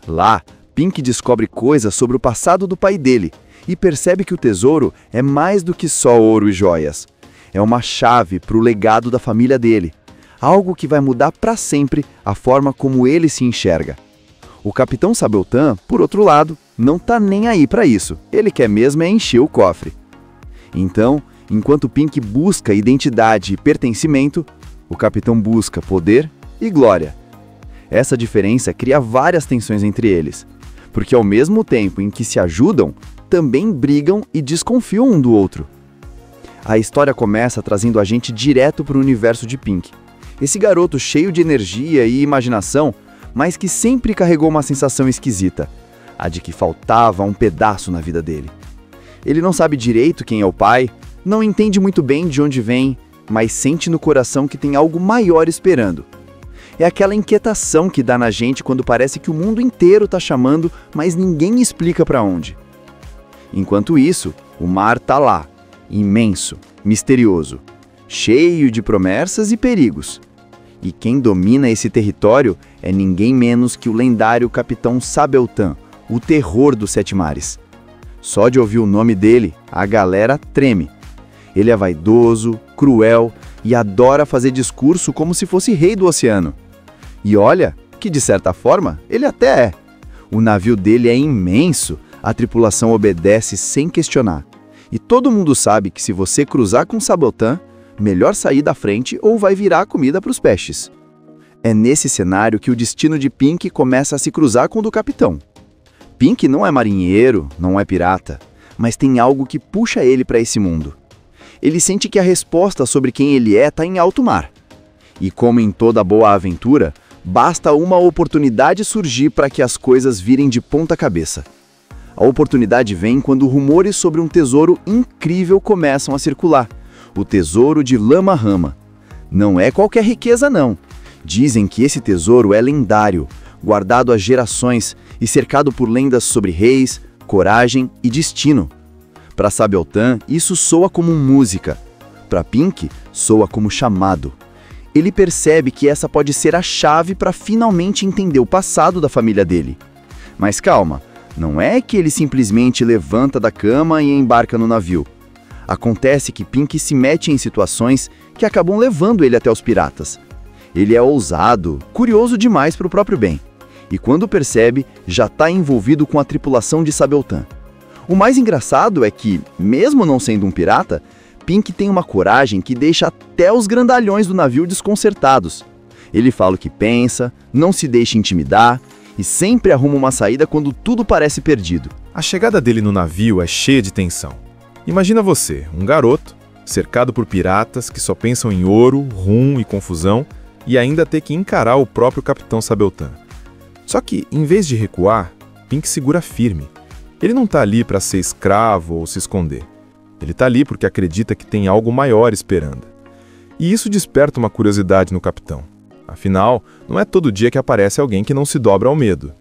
Speaker 2: Lá, Pink descobre coisas sobre o passado do pai dele e percebe que o tesouro é mais do que só ouro e joias. É uma chave para o legado da família dele, algo que vai mudar para sempre a forma como ele se enxerga. O Capitão Sabeltan, por outro lado, não tá nem aí para isso, ele quer mesmo é encher o cofre. Então, enquanto Pink busca identidade e pertencimento, o Capitão busca poder e glória. Essa diferença cria várias tensões entre eles, porque ao mesmo tempo em que se ajudam, também brigam e desconfiam um do outro. A história começa trazendo a gente direto para o universo de Pink. Esse garoto cheio de energia e imaginação, mas que sempre carregou uma sensação esquisita, a de que faltava um pedaço na vida dele. Ele não sabe direito quem é o pai, não entende muito bem de onde vem, mas sente no coração que tem algo maior esperando. É aquela inquietação que dá na gente quando parece que o mundo inteiro está chamando, mas ninguém explica para onde. Enquanto isso, o mar está lá, imenso, misterioso, cheio de promessas e perigos. E quem domina esse território é ninguém menos que o lendário Capitão Sabeltan, o terror dos Sete Mares. Só de ouvir o nome dele, a galera treme. Ele é vaidoso, cruel e adora fazer discurso como se fosse rei do oceano. E olha que, de certa forma, ele até é. O navio dele é imenso, A tripulação obedece sem questionar. E todo mundo sabe que se você cruzar com Sabotan, melhor sair da frente ou vai virar comida para os peixes. É nesse cenário que o destino de Pink começa a se cruzar com o do capitão. Pink não é marinheiro, não é pirata, mas tem algo que puxa ele para esse mundo. Ele sente que a resposta sobre quem ele é está em alto mar. E como em toda boa aventura, basta uma oportunidade surgir para que as coisas virem de ponta cabeça. A oportunidade vem quando rumores sobre um tesouro incrível começam a circular. O tesouro de Lama Rama. Não é qualquer riqueza, não. Dizem que esse tesouro é lendário, guardado há gerações e cercado por lendas sobre reis, coragem e destino. Para Sabotan, isso soa como música. Para Pink, soa como chamado. Ele percebe que essa pode ser a chave para finalmente entender o passado da família dele. Mas calma, não é que ele simplesmente levanta da cama e embarca no navio. Acontece que Pink se mete em situações que acabam levando ele até os piratas. Ele é ousado, curioso demais para o próprio bem. E quando percebe, já está envolvido com a tripulação de Sabotan. O mais engraçado é que, mesmo não sendo um pirata, Pink tem uma coragem que deixa até os grandalhões do navio desconcertados. Ele fala o que pensa, não se deixa intimidar e sempre arruma uma saída quando tudo parece perdido.
Speaker 3: A chegada dele no navio é cheia de tensão. Imagina você, um garoto, cercado por piratas que só pensam em ouro, rum e confusão, e ainda ter que encarar o próprio capitão Sabotan. Só que, em vez de recuar, Pink segura firme. Ele não está ali para ser escravo ou se esconder. Ele está ali porque acredita que tem algo maior esperando. E isso desperta uma curiosidade no capitão. Afinal, não é todo dia que aparece alguém que não se dobra ao medo.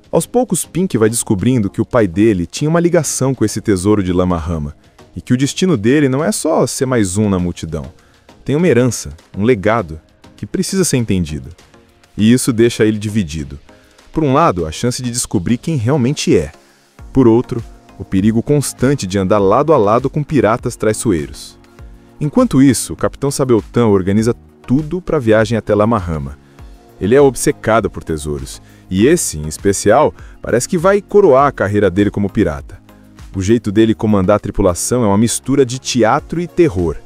Speaker 3: Aos poucos, Pink vai descobrindo que o pai dele tinha uma ligação com esse tesouro de Lama Rama, e que o destino dele não é só ser mais um na multidão. Tem uma herança, um legado, que precisa ser entendido. E isso deixa ele dividido. Por um lado, a chance de descobrir quem realmente é. Por outro, o perigo constante de andar lado a lado com piratas traiçoeiros. Enquanto isso, o capitão Sabotan organiza tudo para a viagem até Lama Rama. Ele é obcecado por tesouros, e esse, em especial, parece que vai coroar a carreira dele como pirata. O jeito dele comandar a tripulação é uma mistura de teatro e terror.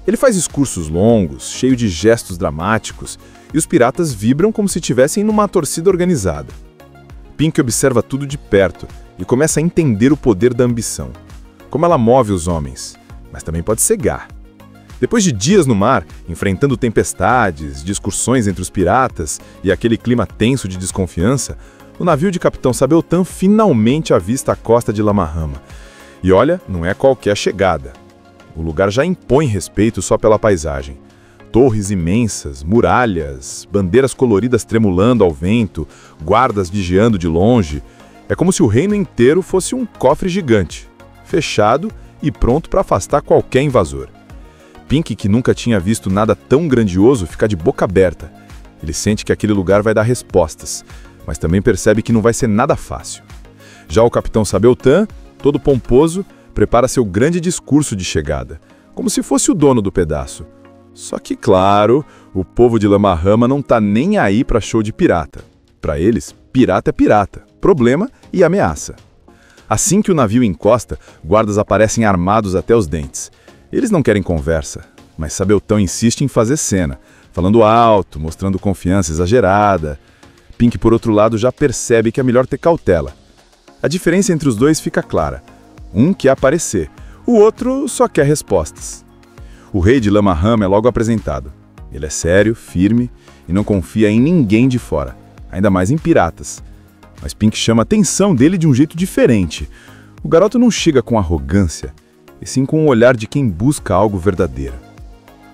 Speaker 3: Ele faz discursos longos, cheio de gestos dramáticos, e os piratas vibram como se estivessem numa torcida organizada. Pink observa tudo de perto e começa a entender o poder da ambição, como ela move os homens, mas também pode cegar. Depois de dias no mar, enfrentando tempestades, discussões entre os piratas e aquele clima tenso de desconfiança, o navio de Capitão Sabotan finalmente avista a costa de Lama Rama. E olha, não é qualquer chegada. O lugar já impõe respeito só pela paisagem. Torres imensas, muralhas, bandeiras coloridas tremulando ao vento, guardas vigiando de longe. É como se o reino inteiro fosse um cofre gigante, fechado e pronto para afastar qualquer invasor. Pink, que nunca tinha visto nada tão grandioso, fica de boca aberta. Ele sente que aquele lugar vai dar respostas, mas também percebe que não vai ser nada fácil. Já o capitão Sabotan, todo pomposo, prepara seu grande discurso de chegada, como se fosse o dono do pedaço. Só que, claro, o povo de Lama Rama não tá nem aí para show de pirata. Para eles, pirata é pirata, problema e ameaça. Assim que o navio encosta, guardas aparecem armados até os dentes. Eles não querem conversa, mas Sabotan insiste em fazer cena, falando alto, mostrando confiança exagerada. Pink, por outro lado, já percebe que é melhor ter cautela. A diferença entre os dois fica clara. Um quer aparecer, o outro só quer respostas. O rei de Lama Rama é logo apresentado. Ele é sério, firme e não confia em ninguém de fora, ainda mais em piratas. Mas Pink chama a atenção dele de um jeito diferente. O garoto não chega com arrogância, e sim com o olhar de quem busca algo verdadeiro.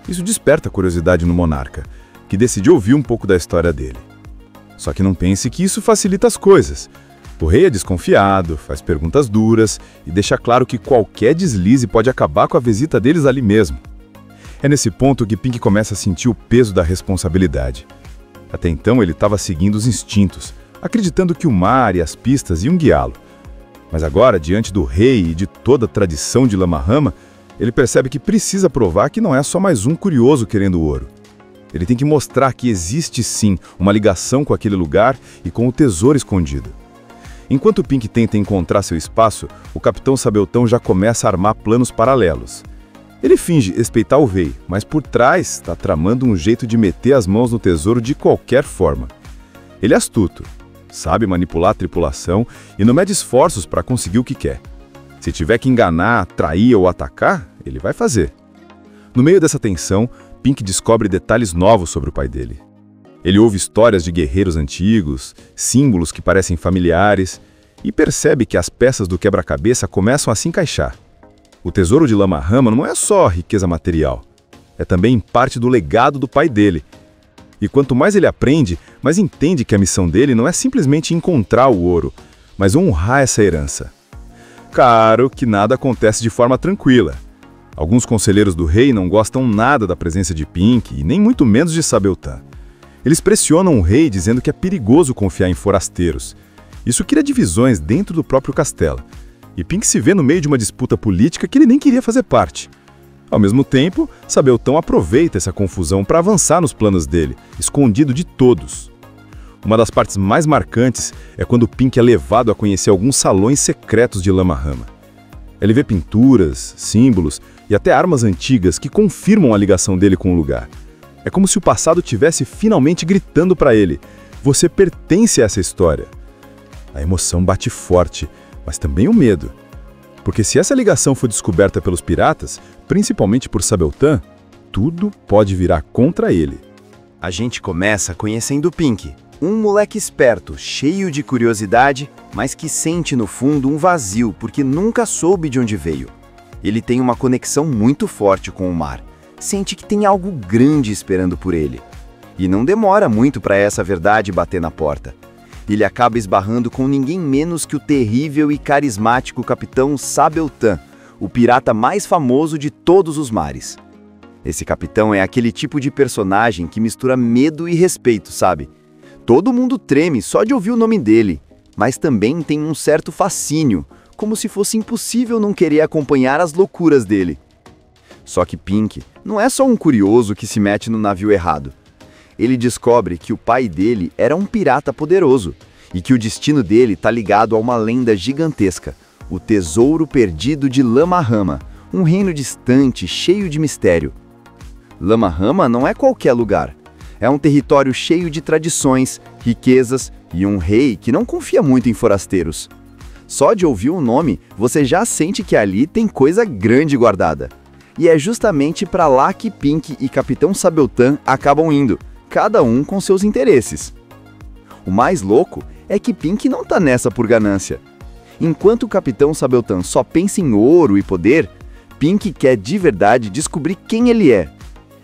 Speaker 3: Isso desperta a curiosidade no monarca, que decide ouvir um pouco da história dele. Só que não pense que isso facilita as coisas. O rei é desconfiado, faz perguntas duras e deixa claro que qualquer deslize pode acabar com a visita deles ali mesmo. É nesse ponto que Pink começa a sentir o peso da responsabilidade. Até então ele estava seguindo os instintos, acreditando que o mar e as pistas iam guiá-lo. Mas agora, diante do rei e de toda a tradição de Lama Rama, ele percebe que precisa provar que não é só mais um curioso querendo ouro. Ele tem que mostrar que existe sim uma ligação com aquele lugar e com o tesouro escondido. Enquanto Pink tenta encontrar seu espaço, o Capitão Sabeltão já começa a armar planos paralelos. Ele finge respeitar o rei, mas por trás está tramando um jeito de meter as mãos no tesouro de qualquer forma. Ele é astuto, sabe manipular a tripulação e não mede esforços para conseguir o que quer. Se tiver que enganar, trair ou atacar, ele vai fazer. No meio dessa tensão, Pink descobre detalhes novos sobre o pai dele. Ele ouve histórias de guerreiros antigos, símbolos que parecem familiares, e percebe que as peças do quebra-cabeça começam a se encaixar. O tesouro de Lama Rama não é só riqueza material, é também parte do legado do pai dele. E quanto mais ele aprende, mais entende que a missão dele não é simplesmente encontrar o ouro, mas honrar essa herança. Claro que nada acontece de forma tranquila. Alguns conselheiros do rei não gostam nada da presença de Pink e nem muito menos de Sabeltã. Eles pressionam o rei dizendo que é perigoso confiar em forasteiros. Isso cria divisões dentro do próprio castelo. E Pink se vê no meio de uma disputa política que ele nem queria fazer parte. Ao mesmo tempo, Sabeltão aproveita essa confusão para avançar nos planos dele, escondido de todos. Uma das partes mais marcantes é quando Pink é levado a conhecer alguns salões secretos de Lama Rama. Ele vê pinturas, símbolos e até armas antigas que confirmam a ligação dele com o lugar. É como se o passado tivesse finalmente gritando para ele: você pertence a essa história. A emoção bate forte, mas também o medo. Porque se essa ligação for descoberta pelos piratas, principalmente por Sabeltã, tudo pode virar contra ele.
Speaker 2: A gente começa conhecendo Pink, um moleque esperto, cheio de curiosidade, mas que sente no fundo um vazio porque nunca soube de onde veio. Ele tem uma conexão muito forte com o mar. Sente que tem algo grande esperando por ele. E não demora muito para essa verdade bater na porta. Ele acaba esbarrando com ninguém menos que o terrível e carismático Capitão Sabeltã, o pirata mais famoso de todos os mares. Esse capitão é aquele tipo de personagem que mistura medo e respeito, sabe? Todo mundo treme só de ouvir o nome dele, mas também tem um certo fascínio, como se fosse impossível não querer acompanhar as loucuras dele. Só que Pink não é só um curioso que se mete no navio errado. Ele descobre que o pai dele era um pirata poderoso e que o destino dele está ligado a uma lenda gigantesca, o Tesouro Perdido de Lama Rama, um reino distante, cheio de mistério. Lama Rama não é qualquer lugar. É um território cheio de tradições, riquezas e um rei que não confia muito em forasteiros. Só de ouvir o nome, você já sente que ali tem coisa grande guardada. E é justamente para lá que Pink e Capitão Sabeltã acabam indo, cada um com seus interesses. O mais louco é que Pink não tá nessa por ganância. Enquanto o Capitão Sabeltã só pensa em ouro e poder, Pink quer de verdade descobrir quem ele é.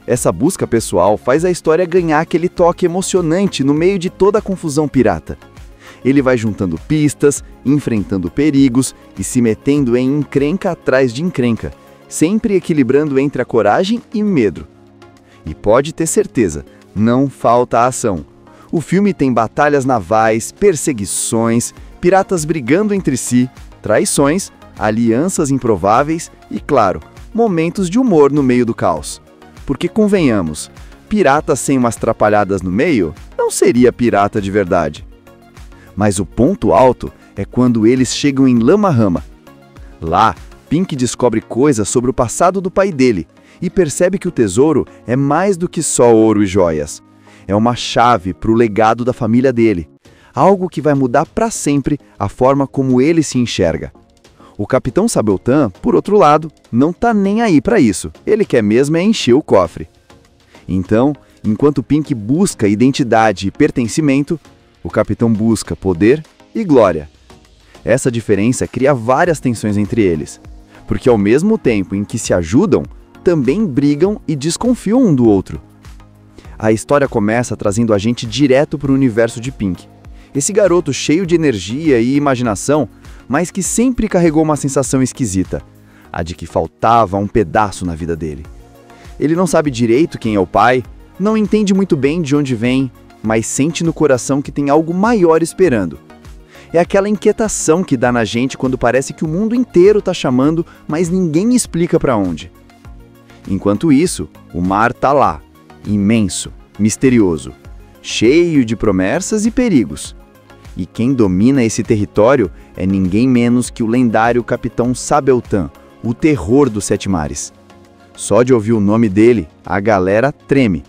Speaker 2: Essa busca pessoal faz a história ganhar aquele toque emocionante no meio de toda a confusão pirata. Ele vai juntando pistas, enfrentando perigos e se metendo em encrenca atrás de encrenca, sempre equilibrando entre a coragem e medo. E pode ter certeza, não falta ação. O filme tem batalhas navais, perseguições, piratas brigando entre si, traições, alianças improváveis e, claro, momentos de humor no meio do caos. Porque, convenhamos, pirata sem umas trapalhadas no meio não seria pirata de verdade. Mas o ponto alto é quando eles chegam em Lama Rama. Lá, Pink descobre coisas sobre o passado do pai dele e percebe que o tesouro é mais do que só ouro e joias. É uma chave para o legado da família dele, algo que vai mudar para sempre a forma como ele se enxerga. O Capitão Sabeltã, por outro lado, não tá nem aí para isso, ele quer mesmo é encher o cofre. Então, enquanto Pink busca identidade e pertencimento, o Capitão busca poder e glória. Essa diferença cria várias tensões entre eles. Porque ao mesmo tempo em que se ajudam, também brigam e desconfiam um do outro. A história começa trazendo a gente direto para o universo de Pink. Esse garoto cheio de energia e imaginação, mas que sempre carregou uma sensação esquisita, a de que faltava um pedaço na vida dele. Ele não sabe direito quem é o pai, não entende muito bem de onde vem, mas sente no coração que tem algo maior esperando. É aquela inquietação que dá na gente quando parece que o mundo inteiro está chamando, mas ninguém explica para onde. Enquanto isso, o mar está lá, imenso, misterioso, cheio de promessas e perigos. E quem domina esse território é ninguém menos que o lendário Capitão Sabeltan, o terror dos Sete Mares. Só de ouvir o nome dele, a galera treme.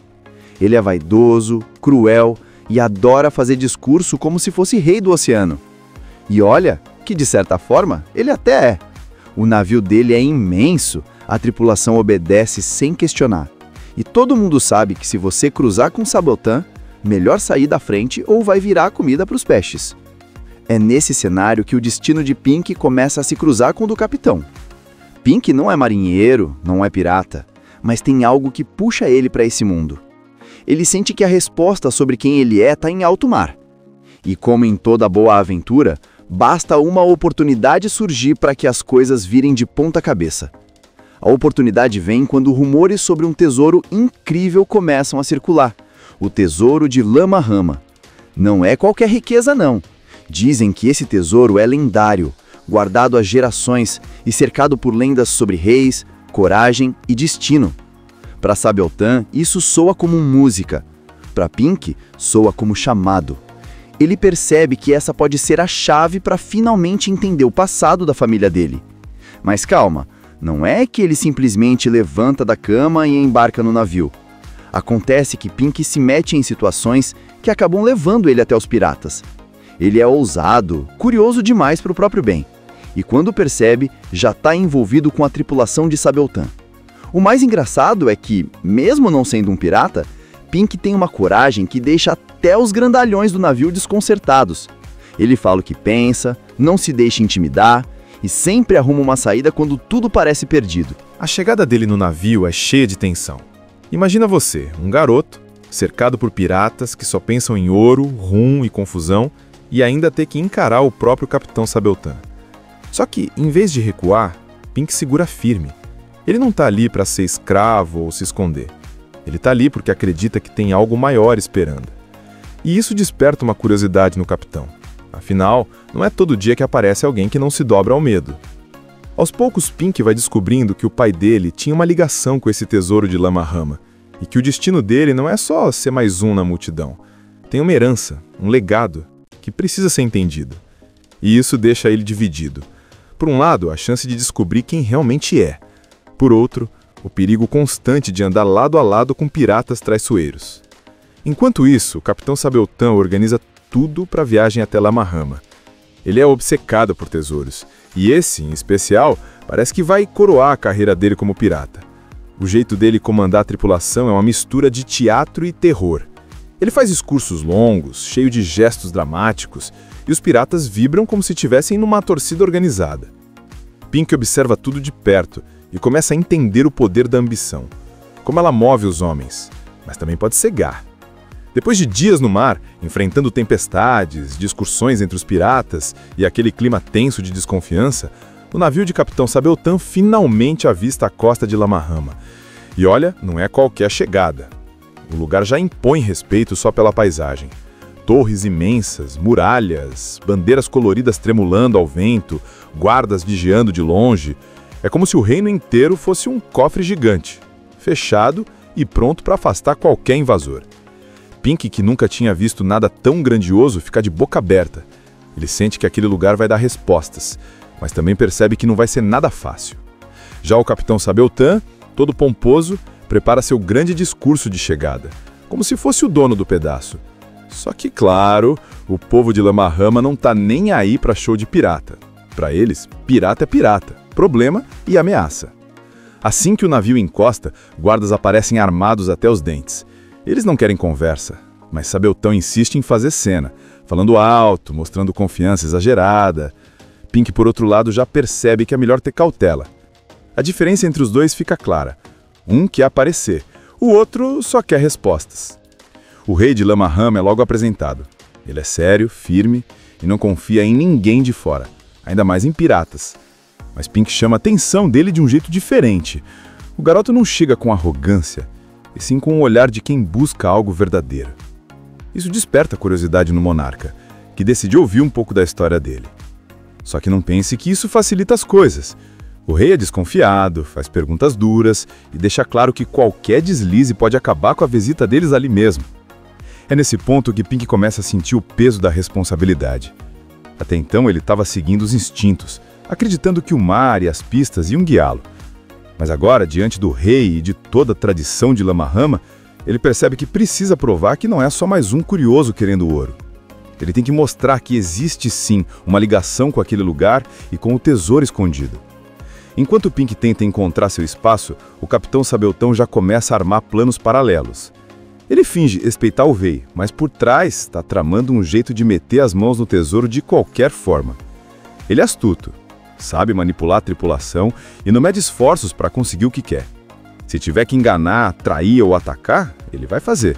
Speaker 2: Ele é vaidoso, cruel e adora fazer discurso como se fosse rei do oceano. E olha que, de certa forma, ele até é. O navio dele é imenso, a tripulação obedece sem questionar. E todo mundo sabe que se você cruzar com Sabeltan, melhor sair da frente ou vai virar comida para os peixes. É nesse cenário que o destino de Pink começa a se cruzar com o do capitão. Pink não é marinheiro, não é pirata, mas tem algo que puxa ele para esse mundo. Ele sente que a resposta sobre quem ele é está em alto mar. E como em toda boa aventura, basta uma oportunidade surgir para que as coisas virem de ponta cabeça. A oportunidade vem quando rumores sobre um tesouro incrível começam a circular. O tesouro de Lama Rama. Não é qualquer riqueza, não. Dizem que esse tesouro é lendário, guardado há gerações e cercado por lendas sobre reis, coragem e destino. Para Sabeltan, isso soa como música. Para Pink, soa como chamado. Ele percebe que essa pode ser a chave para finalmente entender o passado da família dele. Mas calma, não é que ele simplesmente levanta da cama e embarca no navio. Acontece que Pink se mete em situações que acabam levando ele até os piratas. Ele é ousado, curioso demais para o próprio bem. E quando percebe, já está envolvido com a tripulação de Sabeltan. O mais engraçado é que, mesmo não sendo um pirata, Pink tem uma coragem que deixa até os grandalhões do navio desconcertados. Ele fala o que pensa, não se deixa intimidar e sempre arruma uma saída quando tudo parece perdido.
Speaker 3: A chegada dele no navio é cheia de tensão. Imagina você, um garoto, cercado por piratas que só pensam em ouro, rum e confusão, e ainda ter que encarar o próprio Capitão Sabeltan. Só que, em vez de recuar, Pink segura firme. Ele não está ali para ser escravo ou se esconder. Ele está ali porque acredita que tem algo maior esperando. E isso desperta uma curiosidade no capitão. Afinal, não é todo dia que aparece alguém que não se dobra ao medo. Aos poucos, Pink vai descobrindo que o pai dele tinha uma ligação com esse tesouro de Lama Rama, e que o destino dele não é só ser mais um na multidão. Tem uma herança, um legado, que precisa ser entendido. E isso deixa ele dividido. Por um lado, a chance de descobrir quem realmente é. Por outro, o perigo constante de andar lado a lado com piratas traiçoeiros. Enquanto isso, o Capitão Sabeltan organiza tudo para a viagem até Lama Rama. Ele é obcecado por tesouros, e esse, em especial, parece que vai coroar a carreira dele como pirata. O jeito dele comandar a tripulação é uma mistura de teatro e terror. Ele faz discursos longos, cheio de gestos dramáticos, e os piratas vibram como se estivessem numa torcida organizada. Pink observa tudo de perto e começa a entender o poder da ambição, como ela move os homens, mas também pode cegar. Depois de dias no mar, enfrentando tempestades, discussões entre os piratas e aquele clima tenso de desconfiança, o navio de Capitão Sabeltan finalmente avista a costa de Lama Rama. E olha, não é qualquer chegada. O lugar já impõe respeito só pela paisagem. Torres imensas, muralhas, bandeiras coloridas tremulando ao vento, guardas vigiando de longe. É como se o reino inteiro fosse um cofre gigante, fechado e pronto para afastar qualquer invasor. Pink, que nunca tinha visto nada tão grandioso, fica de boca aberta. Ele sente que aquele lugar vai dar respostas, mas também percebe que não vai ser nada fácil. Já o Capitão Sabeltan, todo pomposo, prepara seu grande discurso de chegada, como se fosse o dono do pedaço. Só que, claro, o povo de Lama Rama não tá nem aí para show de pirata. Para eles, pirata é pirata, problema e ameaça. Assim que o navio encosta, guardas aparecem armados até os dentes. Eles não querem conversa, mas Sabeltan insiste em fazer cena, falando alto, mostrando confiança exagerada. Pink, por outro lado, já percebe que é melhor ter cautela. A diferença entre os dois fica clara. Um quer aparecer, o outro só quer respostas. O rei de Lama Rama é logo apresentado. Ele é sério, firme e não confia em ninguém de fora, ainda mais em piratas. Mas Pink chama a atenção dele de um jeito diferente. O garoto não chega com arrogância, e sim com o olhar de quem busca algo verdadeiro. Isso desperta a curiosidade no monarca, que decide ouvir um pouco da história dele. Só que não pense que isso facilita as coisas. O rei é desconfiado, faz perguntas duras e deixa claro que qualquer deslize pode acabar com a visita deles ali mesmo. É nesse ponto que Pink começa a sentir o peso da responsabilidade. Até então ele estava seguindo os instintos, acreditando que o mar e as pistas iam guiá-lo. Mas agora, diante do rei e de toda a tradição de Lama Rama, ele percebe que precisa provar que não é só mais um curioso querendo ouro. Ele tem que mostrar que existe sim uma ligação com aquele lugar e com o tesouro escondido. Enquanto Pink tenta encontrar seu espaço, o Capitão Sabeltão já começa a armar planos paralelos. Ele finge respeitar o rei, mas por trás está tramando um jeito de meter as mãos no tesouro de qualquer forma. Ele é astuto, sabe manipular a tripulação e não mede esforços para conseguir o que quer. Se tiver que enganar, trair ou atacar, ele vai fazer.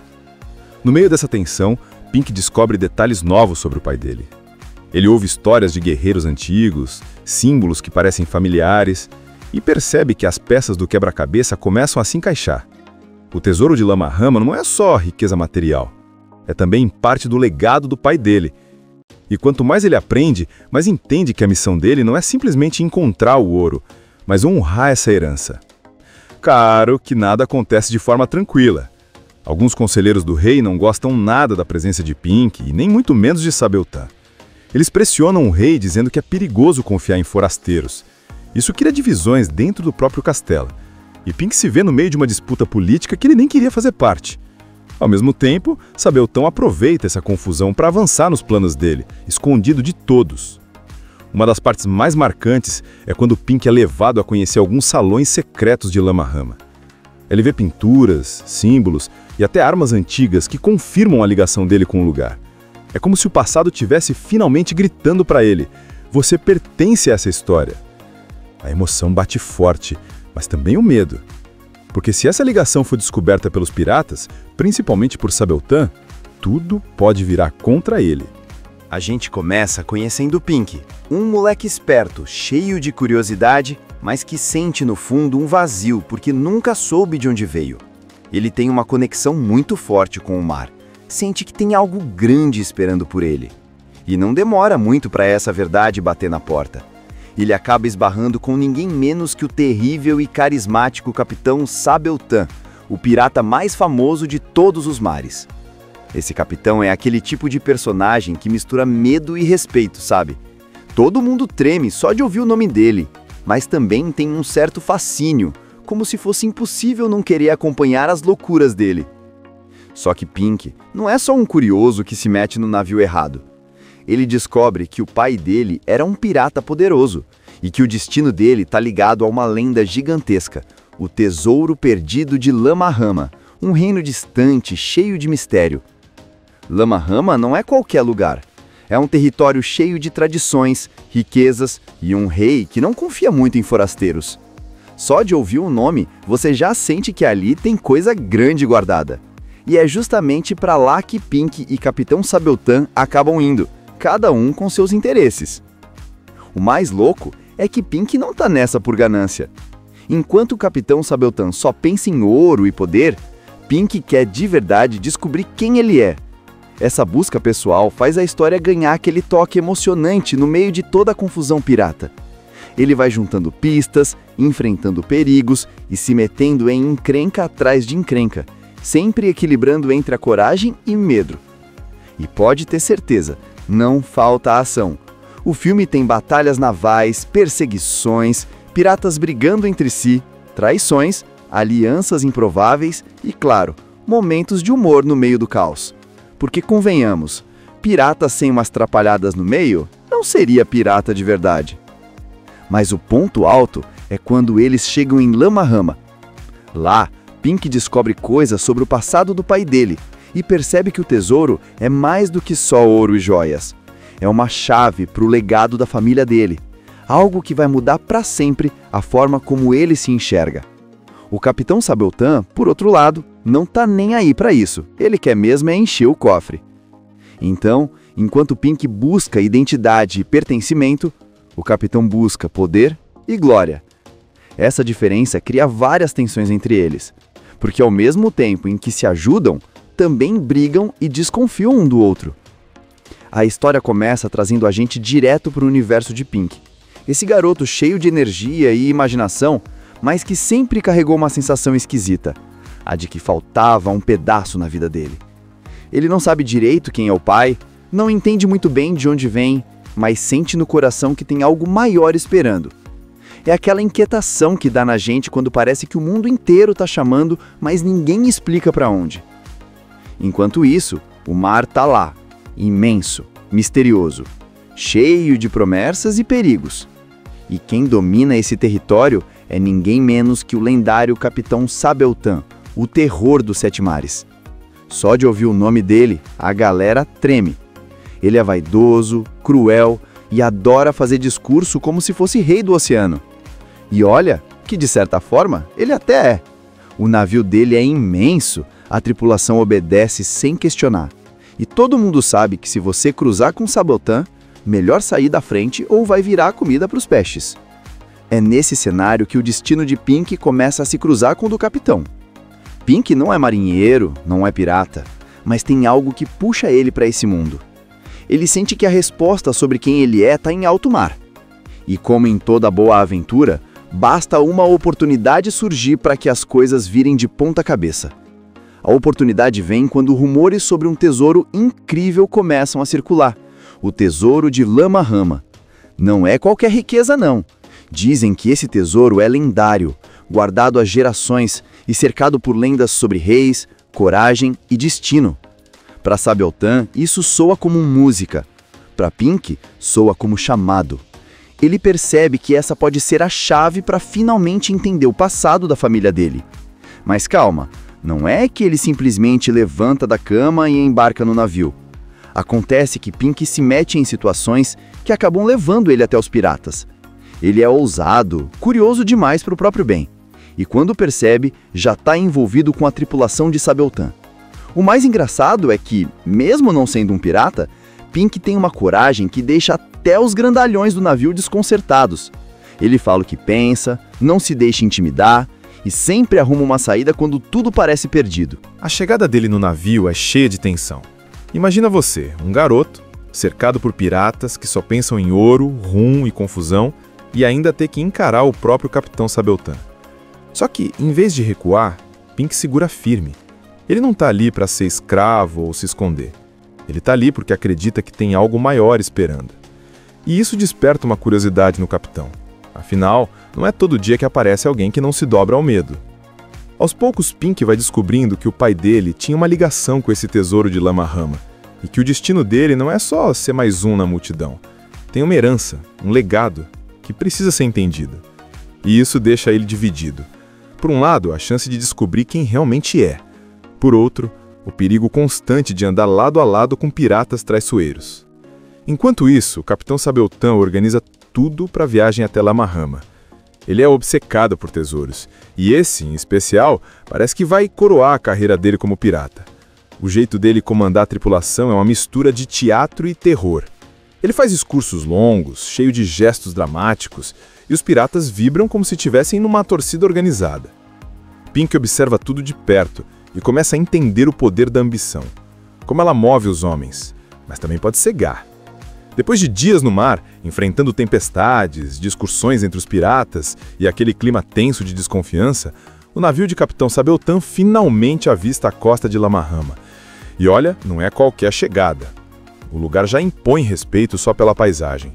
Speaker 3: No meio dessa tensão, Pink descobre detalhes novos sobre o pai dele. Ele ouve histórias de guerreiros antigos, símbolos que parecem familiares, e percebe que as peças do quebra-cabeça começam a se encaixar. O tesouro de Lama Rama não é só riqueza material, é também parte do legado do pai dele. E quanto mais ele aprende, mais entende que a missão dele não é simplesmente encontrar o ouro, mas honrar essa herança. Claro que nada acontece de forma tranquila. Alguns conselheiros do rei não gostam nada da presença de Pink e nem muito menos de Sabeltã. Eles pressionam o rei dizendo que é perigoso confiar em forasteiros. Isso cria divisões dentro do próprio castelo. E Pink se vê no meio de uma disputa política que ele nem queria fazer parte. Ao mesmo tempo, Sabeltão aproveita essa confusão para avançar nos planos dele, escondido de todos. Uma das partes mais marcantes é quando Pink é levado a conhecer alguns salões secretos de Lama Rama. Ele vê pinturas, símbolos e até armas antigas que confirmam a ligação dele com o lugar. É como se o passado tivesse finalmente gritando para ele: você pertence a essa história. A emoção bate forte, mas também o medo. Porque se essa ligação for descoberta pelos piratas, principalmente por Sabeltã, tudo pode virar contra ele.
Speaker 2: A gente começa conhecendo Pink, um moleque esperto, cheio de curiosidade, mas que sente no fundo um vazio porque nunca soube de onde veio. Ele tem uma conexão muito forte com o mar, sente que tem algo grande esperando por ele. E não demora muito para essa verdade bater na porta. Ele acaba esbarrando com ninguém menos que o terrível e carismático Capitão Sabeltã, o pirata mais famoso de todos os mares. Esse capitão é aquele tipo de personagem que mistura medo e respeito, sabe? Todo mundo treme só de ouvir o nome dele, mas também tem um certo fascínio, como se fosse impossível não querer acompanhar as loucuras dele. Só que Pink não é só um curioso que se mete no navio errado. Ele descobre que o pai dele era um pirata poderoso e que o destino dele está ligado a uma lenda gigantesca, o Tesouro Perdido de Lama Rama, um reino distante, cheio de mistério. Lama Rama não é qualquer lugar. É um território cheio de tradições, riquezas e um rei que não confia muito em forasteiros. Só de ouvir o nome, você já sente que ali tem coisa grande guardada. E é justamente para lá que Pink e Capitão Sabeltã acabam indo, cada um com seus interesses. O mais louco é que Pink não tá nessa por ganância. Enquanto o Capitão Sabeltã só pensa em ouro e poder, Pink quer de verdade descobrir quem ele é. Essa busca pessoal faz a história ganhar aquele toque emocionante no meio de toda a confusão pirata. Ele vai juntando pistas, enfrentando perigos e se metendo em encrenca atrás de encrenca, sempre equilibrando entre a coragem e medo. E pode ter certeza, não falta ação. O filme tem batalhas navais, perseguições, piratas brigando entre si, traições, alianças improváveis e, claro, momentos de humor no meio do caos. Porque, convenhamos, pirata sem umas trapalhadas no meio não seria pirata de verdade. Mas o ponto alto é quando eles chegam em Lama Rama. Lá, Pink descobre coisas sobre o passado do pai dele e percebe que o tesouro é mais do que só ouro e joias. É uma chave para o legado da família dele, algo que vai mudar para sempre a forma como ele se enxerga. O Capitão Sabeltã, por outro lado, não tá nem aí para isso, ele quer mesmo é encher o cofre. Então, enquanto Pink busca identidade e pertencimento, o Capitão busca poder e glória. Essa diferença cria várias tensões entre eles, porque ao mesmo tempo em que se ajudam, também brigam e desconfiam um do outro. A história começa trazendo a gente direto para o universo de Pink. Esse garoto cheio de energia e imaginação, mas que sempre carregou uma sensação esquisita, a de que faltava um pedaço na vida dele. Ele não sabe direito quem é o pai, não entende muito bem de onde vem, mas sente no coração que tem algo maior esperando. É aquela inquietação que dá na gente quando parece que o mundo inteiro está chamando, mas ninguém explica para onde. Enquanto isso, o mar está lá, imenso, misterioso, cheio de promessas e perigos. E quem domina esse território é ninguém menos que o lendário Capitão Sabeltan, o terror dos Sete Mares. Só de ouvir o nome dele, a galera treme. Ele é vaidoso, cruel e adora fazer discurso como se fosse rei do oceano. E olha que, de certa forma, ele até é. O navio dele é imenso, a tripulação obedece sem questionar. E todo mundo sabe que se você cruzar com Sabeltan, melhor sair da frente ou vai virar comida para os peixes. É nesse cenário que o destino de Pink começa a se cruzar com o do capitão. Pink não é marinheiro, não é pirata, mas tem algo que puxa ele para esse mundo. Ele sente que a resposta sobre quem ele é está em alto mar. E como em toda boa aventura, basta uma oportunidade surgir para que as coisas virem de ponta cabeça. A oportunidade vem quando rumores sobre um tesouro incrível começam a circular. O tesouro de Lama Rama. Não é qualquer riqueza, não. Dizem que esse tesouro é lendário, guardado há gerações e cercado por lendas sobre reis, coragem e destino. Para Sabeltan, isso soa como música. Para Pink, soa como chamado. Ele percebe que essa pode ser a chave para finalmente entender o passado da família dele. Mas calma, não é que ele simplesmente levanta da cama e embarca no navio. Acontece que Pink se mete em situações que acabam levando ele até os piratas. Ele é ousado, curioso demais para o próprio bem. E quando percebe, já está envolvido com a tripulação de Sabeltan. O mais engraçado é que, mesmo não sendo um pirata, Pink tem uma coragem que deixa até os grandalhões do navio desconcertados. Ele fala o que pensa, não se deixa intimidar e sempre arruma uma saída quando tudo parece perdido.
Speaker 3: A chegada dele no navio é cheia de tensão. Imagina você, um garoto, cercado por piratas que só pensam em ouro, rum e confusão, e ainda ter que encarar o próprio Capitão Sabeltan. Só que, em vez de recuar, Pink segura firme. Ele não está ali para ser escravo ou se esconder. Ele está ali porque acredita que tem algo maior esperando. E isso desperta uma curiosidade no capitão. Afinal, não é todo dia que aparece alguém que não se dobra ao medo. Aos poucos, Pink vai descobrindo que o pai dele tinha uma ligação com esse tesouro de Lama Rama, e que o destino dele não é só ser mais um na multidão. Tem uma herança, um legado, que precisa ser entendido. E isso deixa ele dividido. Por um lado, a chance de descobrir quem realmente é. Por outro, o perigo constante de andar lado a lado com piratas traiçoeiros. Enquanto isso, o Capitão Sabeltan organiza tudo para a viagem até Lama Rama. Ele é obcecado por tesouros, e esse, em especial, parece que vai coroar a carreira dele como pirata. O jeito dele comandar a tripulação é uma mistura de teatro e terror. Ele faz discursos longos, cheio de gestos dramáticos, e os piratas vibram como se estivessem numa torcida organizada. Pink observa tudo de perto e começa a entender o poder da ambição, como ela move os homens, mas também pode cegar. Depois de dias no mar, enfrentando tempestades, discussões entre os piratas e aquele clima tenso de desconfiança, o navio de Capitão Sabeltan finalmente avista a costa de Lama Rama. E olha, não é qualquer chegada. O lugar já impõe respeito só pela paisagem.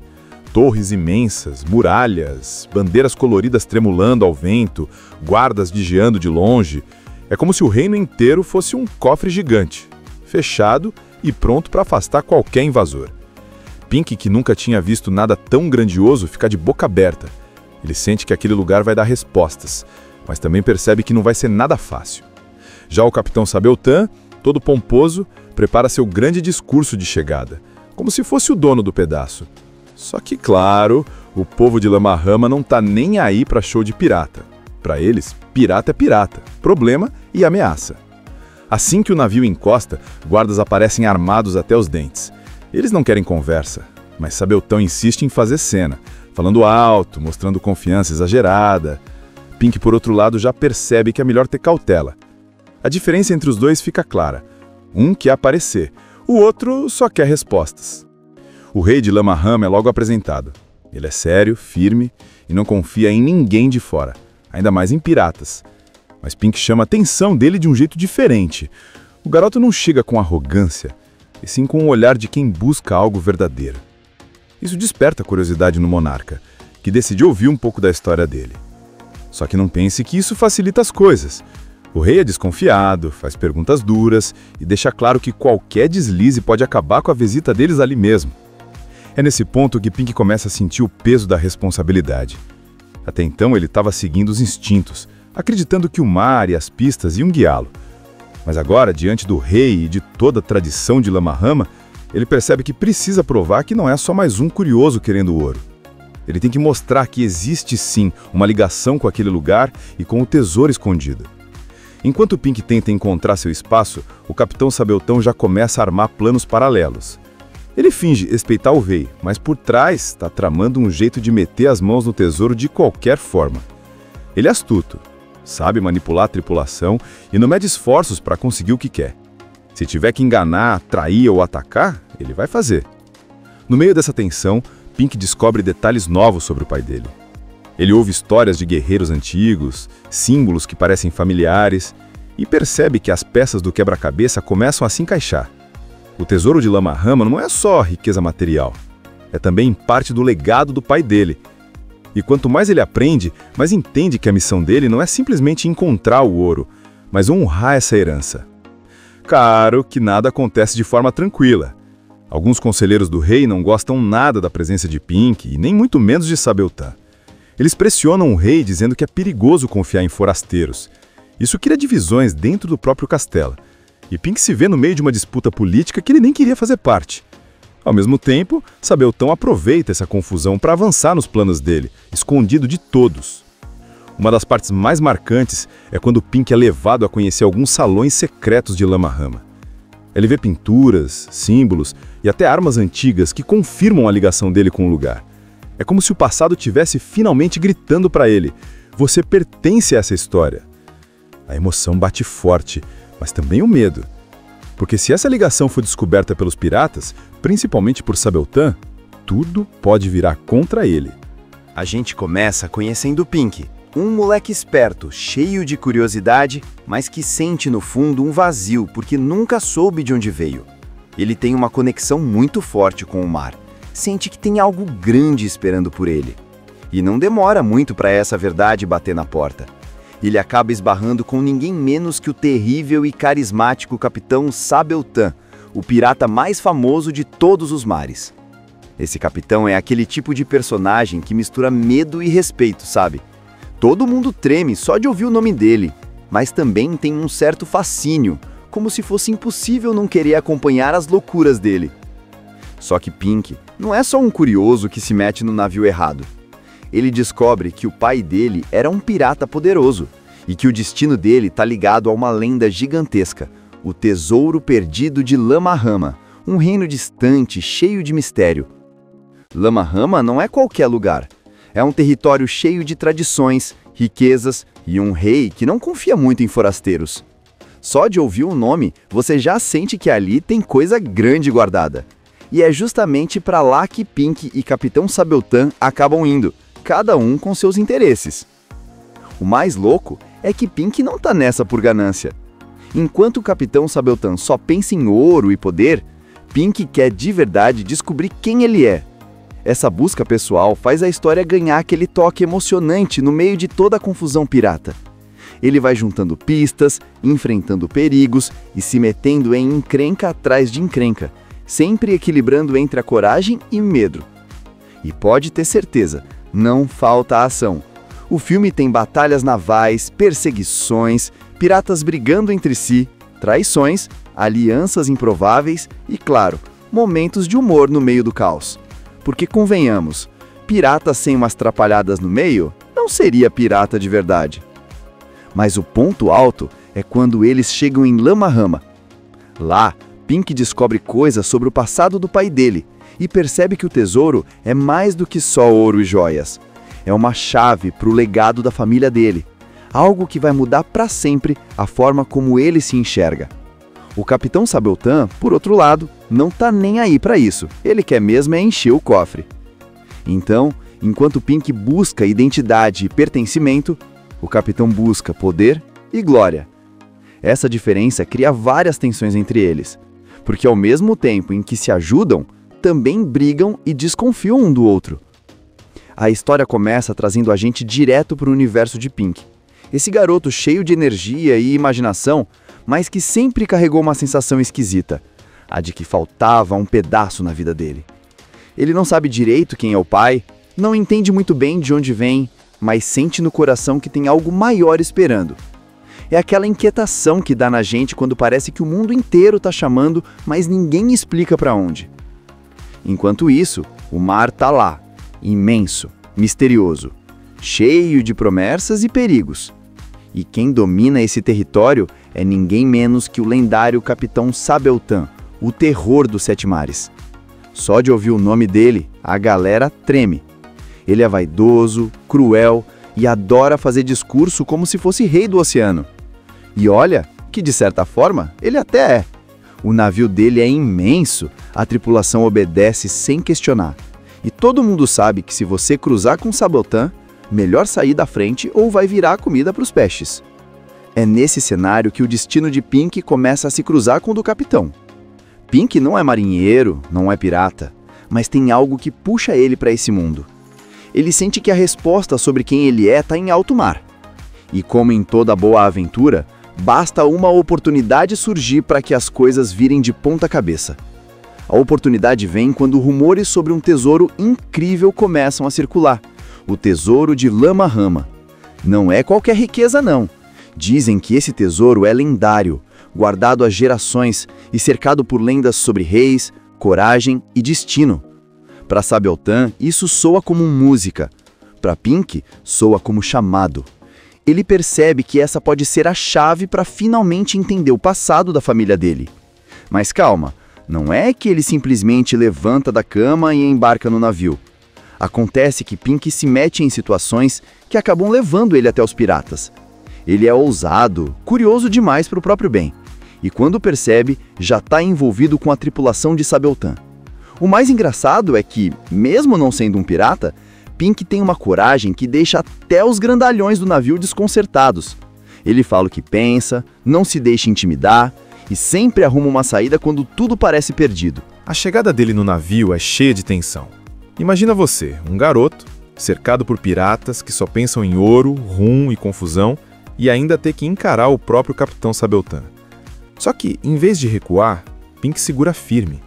Speaker 3: Torres imensas, muralhas, bandeiras coloridas tremulando ao vento, guardas vigiando de longe. É como se o reino inteiro fosse um cofre gigante, fechado e pronto para afastar qualquer invasor. Pink, que nunca tinha visto nada tão grandioso, fica de boca aberta. Ele sente que aquele lugar vai dar respostas, mas também percebe que não vai ser nada fácil. Já o Capitão Sabeltan, todo pomposo, prepara seu grande discurso de chegada, como se fosse o dono do pedaço. Só que, claro, o povo de Lama Rama não tá nem aí para show de pirata. Para eles, pirata é pirata, problema e ameaça. Assim que o navio encosta, guardas aparecem armados até os dentes. Eles não querem conversa, mas Sabeltan insiste em fazer cena, falando alto, mostrando confiança exagerada. Pink, por outro lado, já percebe que é melhor ter cautela. A diferença entre os dois fica clara. Um quer aparecer, o outro só quer respostas. O rei de Lama Rama é logo apresentado. Ele é sério, firme e não confia em ninguém de fora, ainda mais em piratas. Mas Pink chama a atenção dele de um jeito diferente. O garoto não chega com arrogância, e sim com o olhar de quem busca algo verdadeiro. Isso desperta a curiosidade no monarca, que decide ouvir um pouco da história dele. Só que não pense que isso facilita as coisas. O rei é desconfiado, faz perguntas duras e deixa claro que qualquer deslize pode acabar com a visita deles ali mesmo. É nesse ponto que Pink começa a sentir o peso da responsabilidade. Até então ele estava seguindo os instintos, acreditando que o mar e as pistas iam guiá-lo. Mas agora, diante do rei e de toda a tradição de Lama-Rama, ele percebe que precisa provar que não é só mais um curioso querendo ouro. Ele tem que mostrar que existe sim uma ligação com aquele lugar e com o tesouro escondido. Enquanto Pink tenta encontrar seu espaço, o Capitão Sabeltão já começa a armar planos paralelos. Ele finge respeitar o rei, mas por trás está tramando um jeito de meter as mãos no tesouro de qualquer forma. Ele é astuto, sabe manipular a tripulação e não mede esforços para conseguir o que quer. Se tiver que enganar, trair ou atacar, ele vai fazer. No meio dessa tensão, Pink descobre detalhes novos sobre o pai dele. Ele ouve histórias de guerreiros antigos, símbolos que parecem familiares, e percebe que as peças do quebra-cabeça começam a se encaixar. O tesouro de Lama-Rama não é só riqueza material, é também parte do legado do pai dele. E quanto mais ele aprende, mais entende que a missão dele não é simplesmente encontrar o ouro, mas honrar essa herança. Claro que nada acontece de forma tranquila. Alguns conselheiros do rei não gostam nada da presença de Pink e nem muito menos de Sabeltã. Eles pressionam o rei dizendo que é perigoso confiar em forasteiros. Isso cria divisões dentro do próprio castelo. E Pink se vê no meio de uma disputa política que ele nem queria fazer parte. Ao mesmo tempo, Sabeltão aproveita essa confusão para avançar nos planos dele, escondido de todos. Uma das partes mais marcantes é quando Pink é levado a conhecer alguns salões secretos de Lama-Rama. Ele vê pinturas, símbolos e até armas antigas que confirmam a ligação dele com o lugar. É como se o passado tivesse finalmente gritando para ele: você pertence a essa história. A emoção bate forte, mas também o medo. Porque se essa ligação for descoberta pelos piratas, principalmente por Sabeltã, tudo pode virar contra ele.
Speaker 2: A gente começa conhecendo Pink, um moleque esperto, cheio de curiosidade, mas que sente no fundo um vazio porque nunca soube de onde veio. Ele tem uma conexão muito forte com o mar. Sente que tem algo grande esperando por ele. E não demora muito para essa verdade bater na porta. Ele acaba esbarrando com ninguém menos que o terrível e carismático Capitão Sabeltã, o pirata mais famoso de todos os mares. Esse capitão é aquele tipo de personagem que mistura medo e respeito, sabe? Todo mundo treme só de ouvir o nome dele, mas também tem um certo fascínio, como se fosse impossível não querer acompanhar as loucuras dele. Só que Pink não é só um curioso que se mete no navio errado. Ele descobre que o pai dele era um pirata poderoso e que o destino dele está ligado a uma lenda gigantesca, o Tesouro Perdido de Lama-Rama, um reino distante, cheio de mistério. Lama-Rama não é qualquer lugar. É um território cheio de tradições, riquezas e um rei que não confia muito em forasteiros. Só de ouvir o nome, você já sente que ali tem coisa grande guardada. E é justamente para lá que Pink e Capitão Sabeltã acabam indo, cada um com seus interesses. O mais louco é que Pink não tá nessa por ganância. Enquanto o Capitão Sabeltã só pensa em ouro e poder, Pink quer de verdade descobrir quem ele é. Essa busca pessoal faz a história ganhar aquele toque emocionante no meio de toda a confusão pirata. Ele vai juntando pistas, enfrentando perigos e se metendo em encrenca atrás de encrenca, sempre equilibrando entre a coragem e medo. E pode ter certeza, não falta ação. O filme tem batalhas navais, perseguições, piratas brigando entre si, traições, alianças improváveis e, claro, momentos de humor no meio do caos. Porque, convenhamos, pirata sem umas trapalhadas no meio não seria pirata de verdade. Mas o ponto alto é quando eles chegam em Lama-Rama. Lá, Pink descobre coisas sobre o passado do pai dele e percebe que o tesouro é mais do que só ouro e joias. É uma chave para o legado da família dele, algo que vai mudar para sempre a forma como ele se enxerga. O Capitão Sabeltã, por outro lado, não tá nem aí para isso, ele quer mesmo é encher o cofre. Então, enquanto Pink busca identidade e pertencimento, o Capitão busca poder e glória. Essa diferença cria várias tensões entre eles, porque ao mesmo tempo em que se ajudam, também brigam e desconfiam um do outro. A história começa trazendo a gente direto para o universo de Pink. Esse garoto cheio de energia e imaginação, mas que sempre carregou uma sensação esquisita, a de que faltava um pedaço na vida dele. Ele não sabe direito quem é o pai, não entende muito bem de onde vem, mas sente no coração que tem algo maior esperando. É aquela inquietação que dá na gente quando parece que o mundo inteiro está chamando, mas ninguém explica para onde. Enquanto isso, o mar está lá, imenso, misterioso, cheio de promessas e perigos. E quem domina esse território é ninguém menos que o lendário Capitão Sabeltan, o terror dos Sete Mares. Só de ouvir o nome dele, a galera treme. Ele é vaidoso, cruel e adora fazer discurso como se fosse rei do oceano. E olha que, de certa forma, ele até é. O navio dele é imenso, a tripulação obedece sem questionar. E todo mundo sabe que se você cruzar com Sabeltan, melhor sair da frente ou vai virar comida para os peixes. É nesse cenário que o destino de Pink começa a se cruzar com o do capitão. Pink não é marinheiro, não é pirata, mas tem algo que puxa ele para esse mundo. Ele sente que a resposta sobre quem ele é está em alto mar. E como em toda boa aventura, basta uma oportunidade surgir para que as coisas virem de ponta cabeça. A oportunidade vem quando rumores sobre um tesouro incrível começam a circular. O tesouro de Lama Rama. Não é qualquer riqueza, não. Dizem que esse tesouro é lendário, guardado há gerações e cercado por lendas sobre reis, coragem e destino. Para Sabeltan, isso soa como música. Para Pink, soa como chamado. Ele percebe que essa pode ser a chave para finalmente entender o passado da família dele. Mas calma, não é que ele simplesmente levanta da cama e embarca no navio. Acontece que Pink se mete em situações que acabam levando ele até os piratas. Ele é ousado, curioso demais para o próprio bem. E quando percebe, já está envolvido com a tripulação de Sabeltan. O mais engraçado é que, mesmo não sendo um pirata, Pink tem uma coragem que deixa até os grandalhões do navio desconcertados. Ele fala o que pensa, não se deixa intimidar e sempre arruma uma saída quando tudo parece perdido.
Speaker 3: A chegada dele no navio é cheia de tensão. Imagina você, um garoto, cercado por piratas que só pensam em ouro, rum e confusão, e ainda ter que encarar o próprio Capitão Sabeltan. Só que, em vez de recuar, Pink segura firme.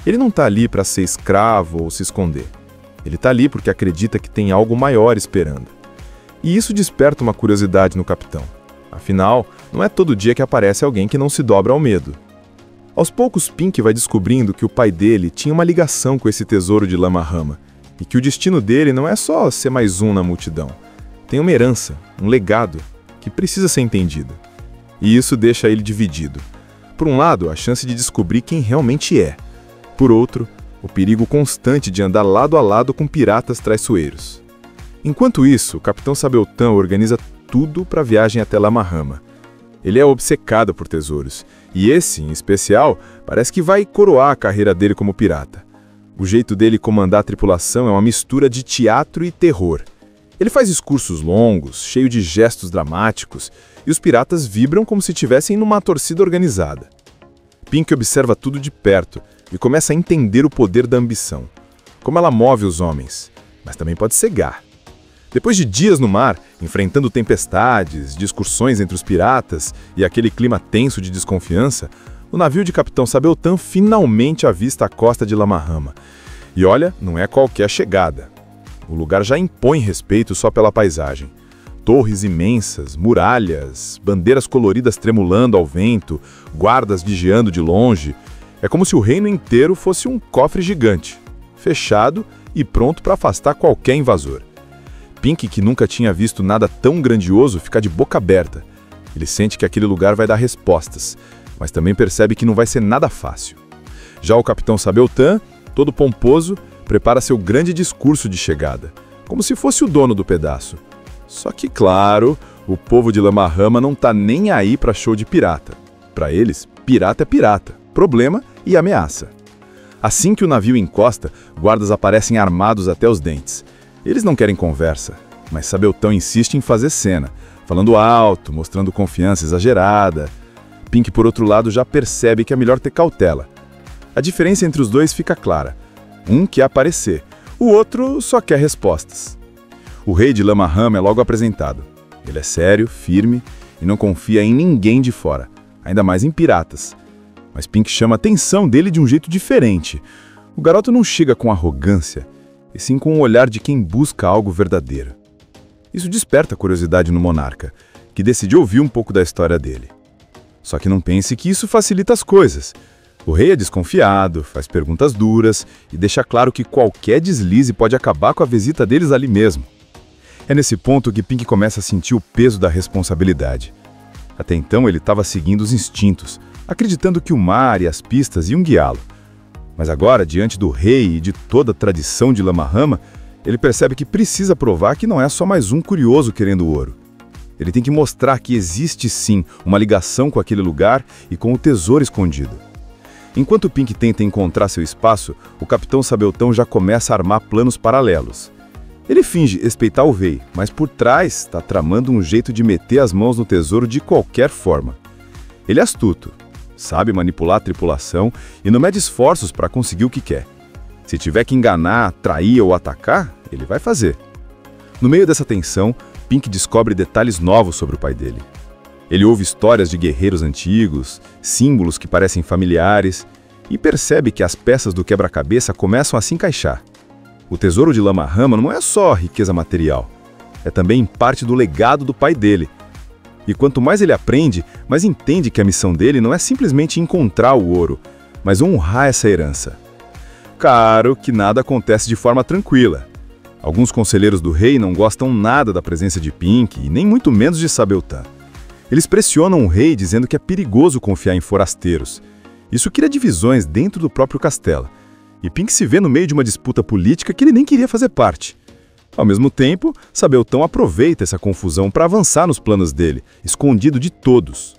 Speaker 3: Ele não está ali para ser escravo ou se esconder. Ele está ali porque acredita que tem algo maior esperando. E isso desperta uma curiosidade no capitão. Afinal, não é todo dia que aparece alguém que não se dobra ao medo. Aos poucos, Pink vai descobrindo que o pai dele tinha uma ligação com esse tesouro de Lama Rama, e que o destino dele não é só ser mais um na multidão. Tem uma herança, um legado, que precisa ser entendido. E isso deixa ele dividido. Por um lado, a chance de descobrir quem realmente é. Por outro, o perigo constante de andar lado a lado com piratas traiçoeiros. Enquanto isso, o Capitão Sabeltan organiza tudo para a viagem até Lama Rama. Ele é obcecado por tesouros, e esse, em especial, parece que vai coroar a carreira dele como pirata. O jeito dele comandar a tripulação é uma mistura de teatro e terror. Ele faz discursos longos, cheio de gestos dramáticos, e os piratas vibram como se estivessem numa torcida organizada. Pink observa tudo de perto e começa a entender o poder da ambição, como ela move os homens, mas também pode cegar. Depois de dias no mar, enfrentando tempestades, discussões entre os piratas e aquele clima tenso de desconfiança, o navio de Capitão Sabeltan finalmente avista a costa de Lama Rama. E olha, não é qualquer chegada. O lugar já impõe respeito só pela paisagem. Torres imensas, muralhas, bandeiras coloridas tremulando ao vento, guardas vigiando de longe. É como se o reino inteiro fosse um cofre gigante, fechado e pronto para afastar qualquer invasor. Pink, que nunca tinha visto nada tão grandioso, fica de boca aberta. Ele sente que aquele lugar vai dar respostas, mas também percebe que não vai ser nada fácil. Já o Capitão Sabeltan, todo pomposo, prepara seu grande discurso de chegada, como se fosse o dono do pedaço. Só que, claro, o povo de Lama Rama não tá nem aí para show de pirata. Para eles, pirata é pirata, problema e ameaça. Assim que o navio encosta, guardas aparecem armados até os dentes. Eles não querem conversa, mas Sabeltan insiste em fazer cena, falando alto, mostrando confiança exagerada. Pink, por outro lado, já percebe que é melhor ter cautela. A diferença entre os dois fica clara. Um quer aparecer, o outro só quer respostas. O rei de Lamaham é logo apresentado. Ele é sério, firme e não confia em ninguém de fora, ainda mais em piratas. Mas Pink chama a atenção dele de um jeito diferente. O garoto não chega com arrogância, e sim com o olhar de quem busca algo verdadeiro. Isso desperta a curiosidade no monarca, que decide ouvir um pouco da história dele. Só que não pense que isso facilita as coisas. O rei é desconfiado, faz perguntas duras e deixa claro que qualquer deslize pode acabar com a visita deles ali mesmo. É nesse ponto que Pink começa a sentir o peso da responsabilidade. Até então ele estava seguindo os instintos, acreditando que o mar e as pistas iam guiá-lo. Mas agora, diante do rei e de toda a tradição de Lamaham, ele percebe que precisa provar que não é só mais um curioso querendo ouro. Ele tem que mostrar que existe sim uma ligação com aquele lugar e com o tesouro escondido. Enquanto Pink tenta encontrar seu espaço, o Capitão Sabeltão já começa a armar planos paralelos. Ele finge respeitar o rei, mas por trás está tramando um jeito de meter as mãos no tesouro de qualquer forma. Ele é astuto, sabe manipular a tripulação e não mede esforços para conseguir o que quer. Se tiver que enganar, trair ou atacar, ele vai fazer. No meio dessa tensão, Pink descobre detalhes novos sobre o pai dele. Ele ouve histórias de guerreiros antigos, símbolos que parecem familiares, e percebe que as peças do quebra-cabeça começam a se encaixar. O tesouro de Lamaham não é só riqueza material, é também parte do legado do pai dele. E quanto mais ele aprende, mais entende que a missão dele não é simplesmente encontrar o ouro, mas honrar essa herança. Claro que nada acontece de forma tranquila. Alguns conselheiros do rei não gostam nada da presença de Pink e nem muito menos de Sabeltão. Eles pressionam o rei dizendo que é perigoso confiar em forasteiros. Isso cria divisões dentro do próprio castelo. E Pink se vê no meio de uma disputa política que ele nem queria fazer parte. Ao mesmo tempo, Sabeltão aproveita essa confusão para avançar nos planos dele, escondido de todos.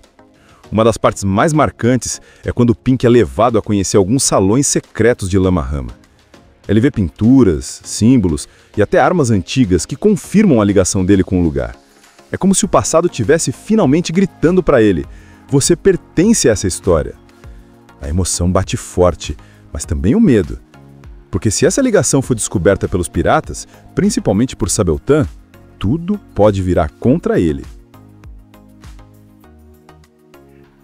Speaker 3: Uma das partes mais marcantes é quando Pink é levado a conhecer alguns salões secretos de Lamaham. Ele vê pinturas, símbolos e até armas antigas que confirmam a ligação dele com o lugar. É como se o passado tivesse finalmente gritando para ele: você pertence a essa história. A emoção bate forte, mas também o medo. Porque se essa ligação for descoberta pelos piratas, principalmente por Sabeltão, tudo pode virar contra ele.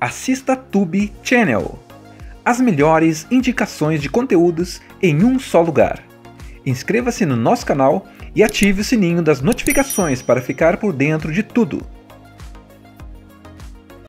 Speaker 1: Assista Tube Channel. As melhores indicações de conteúdos em um só lugar. Inscreva-se no nosso canal e ative o sininho das notificações para ficar por dentro de tudo.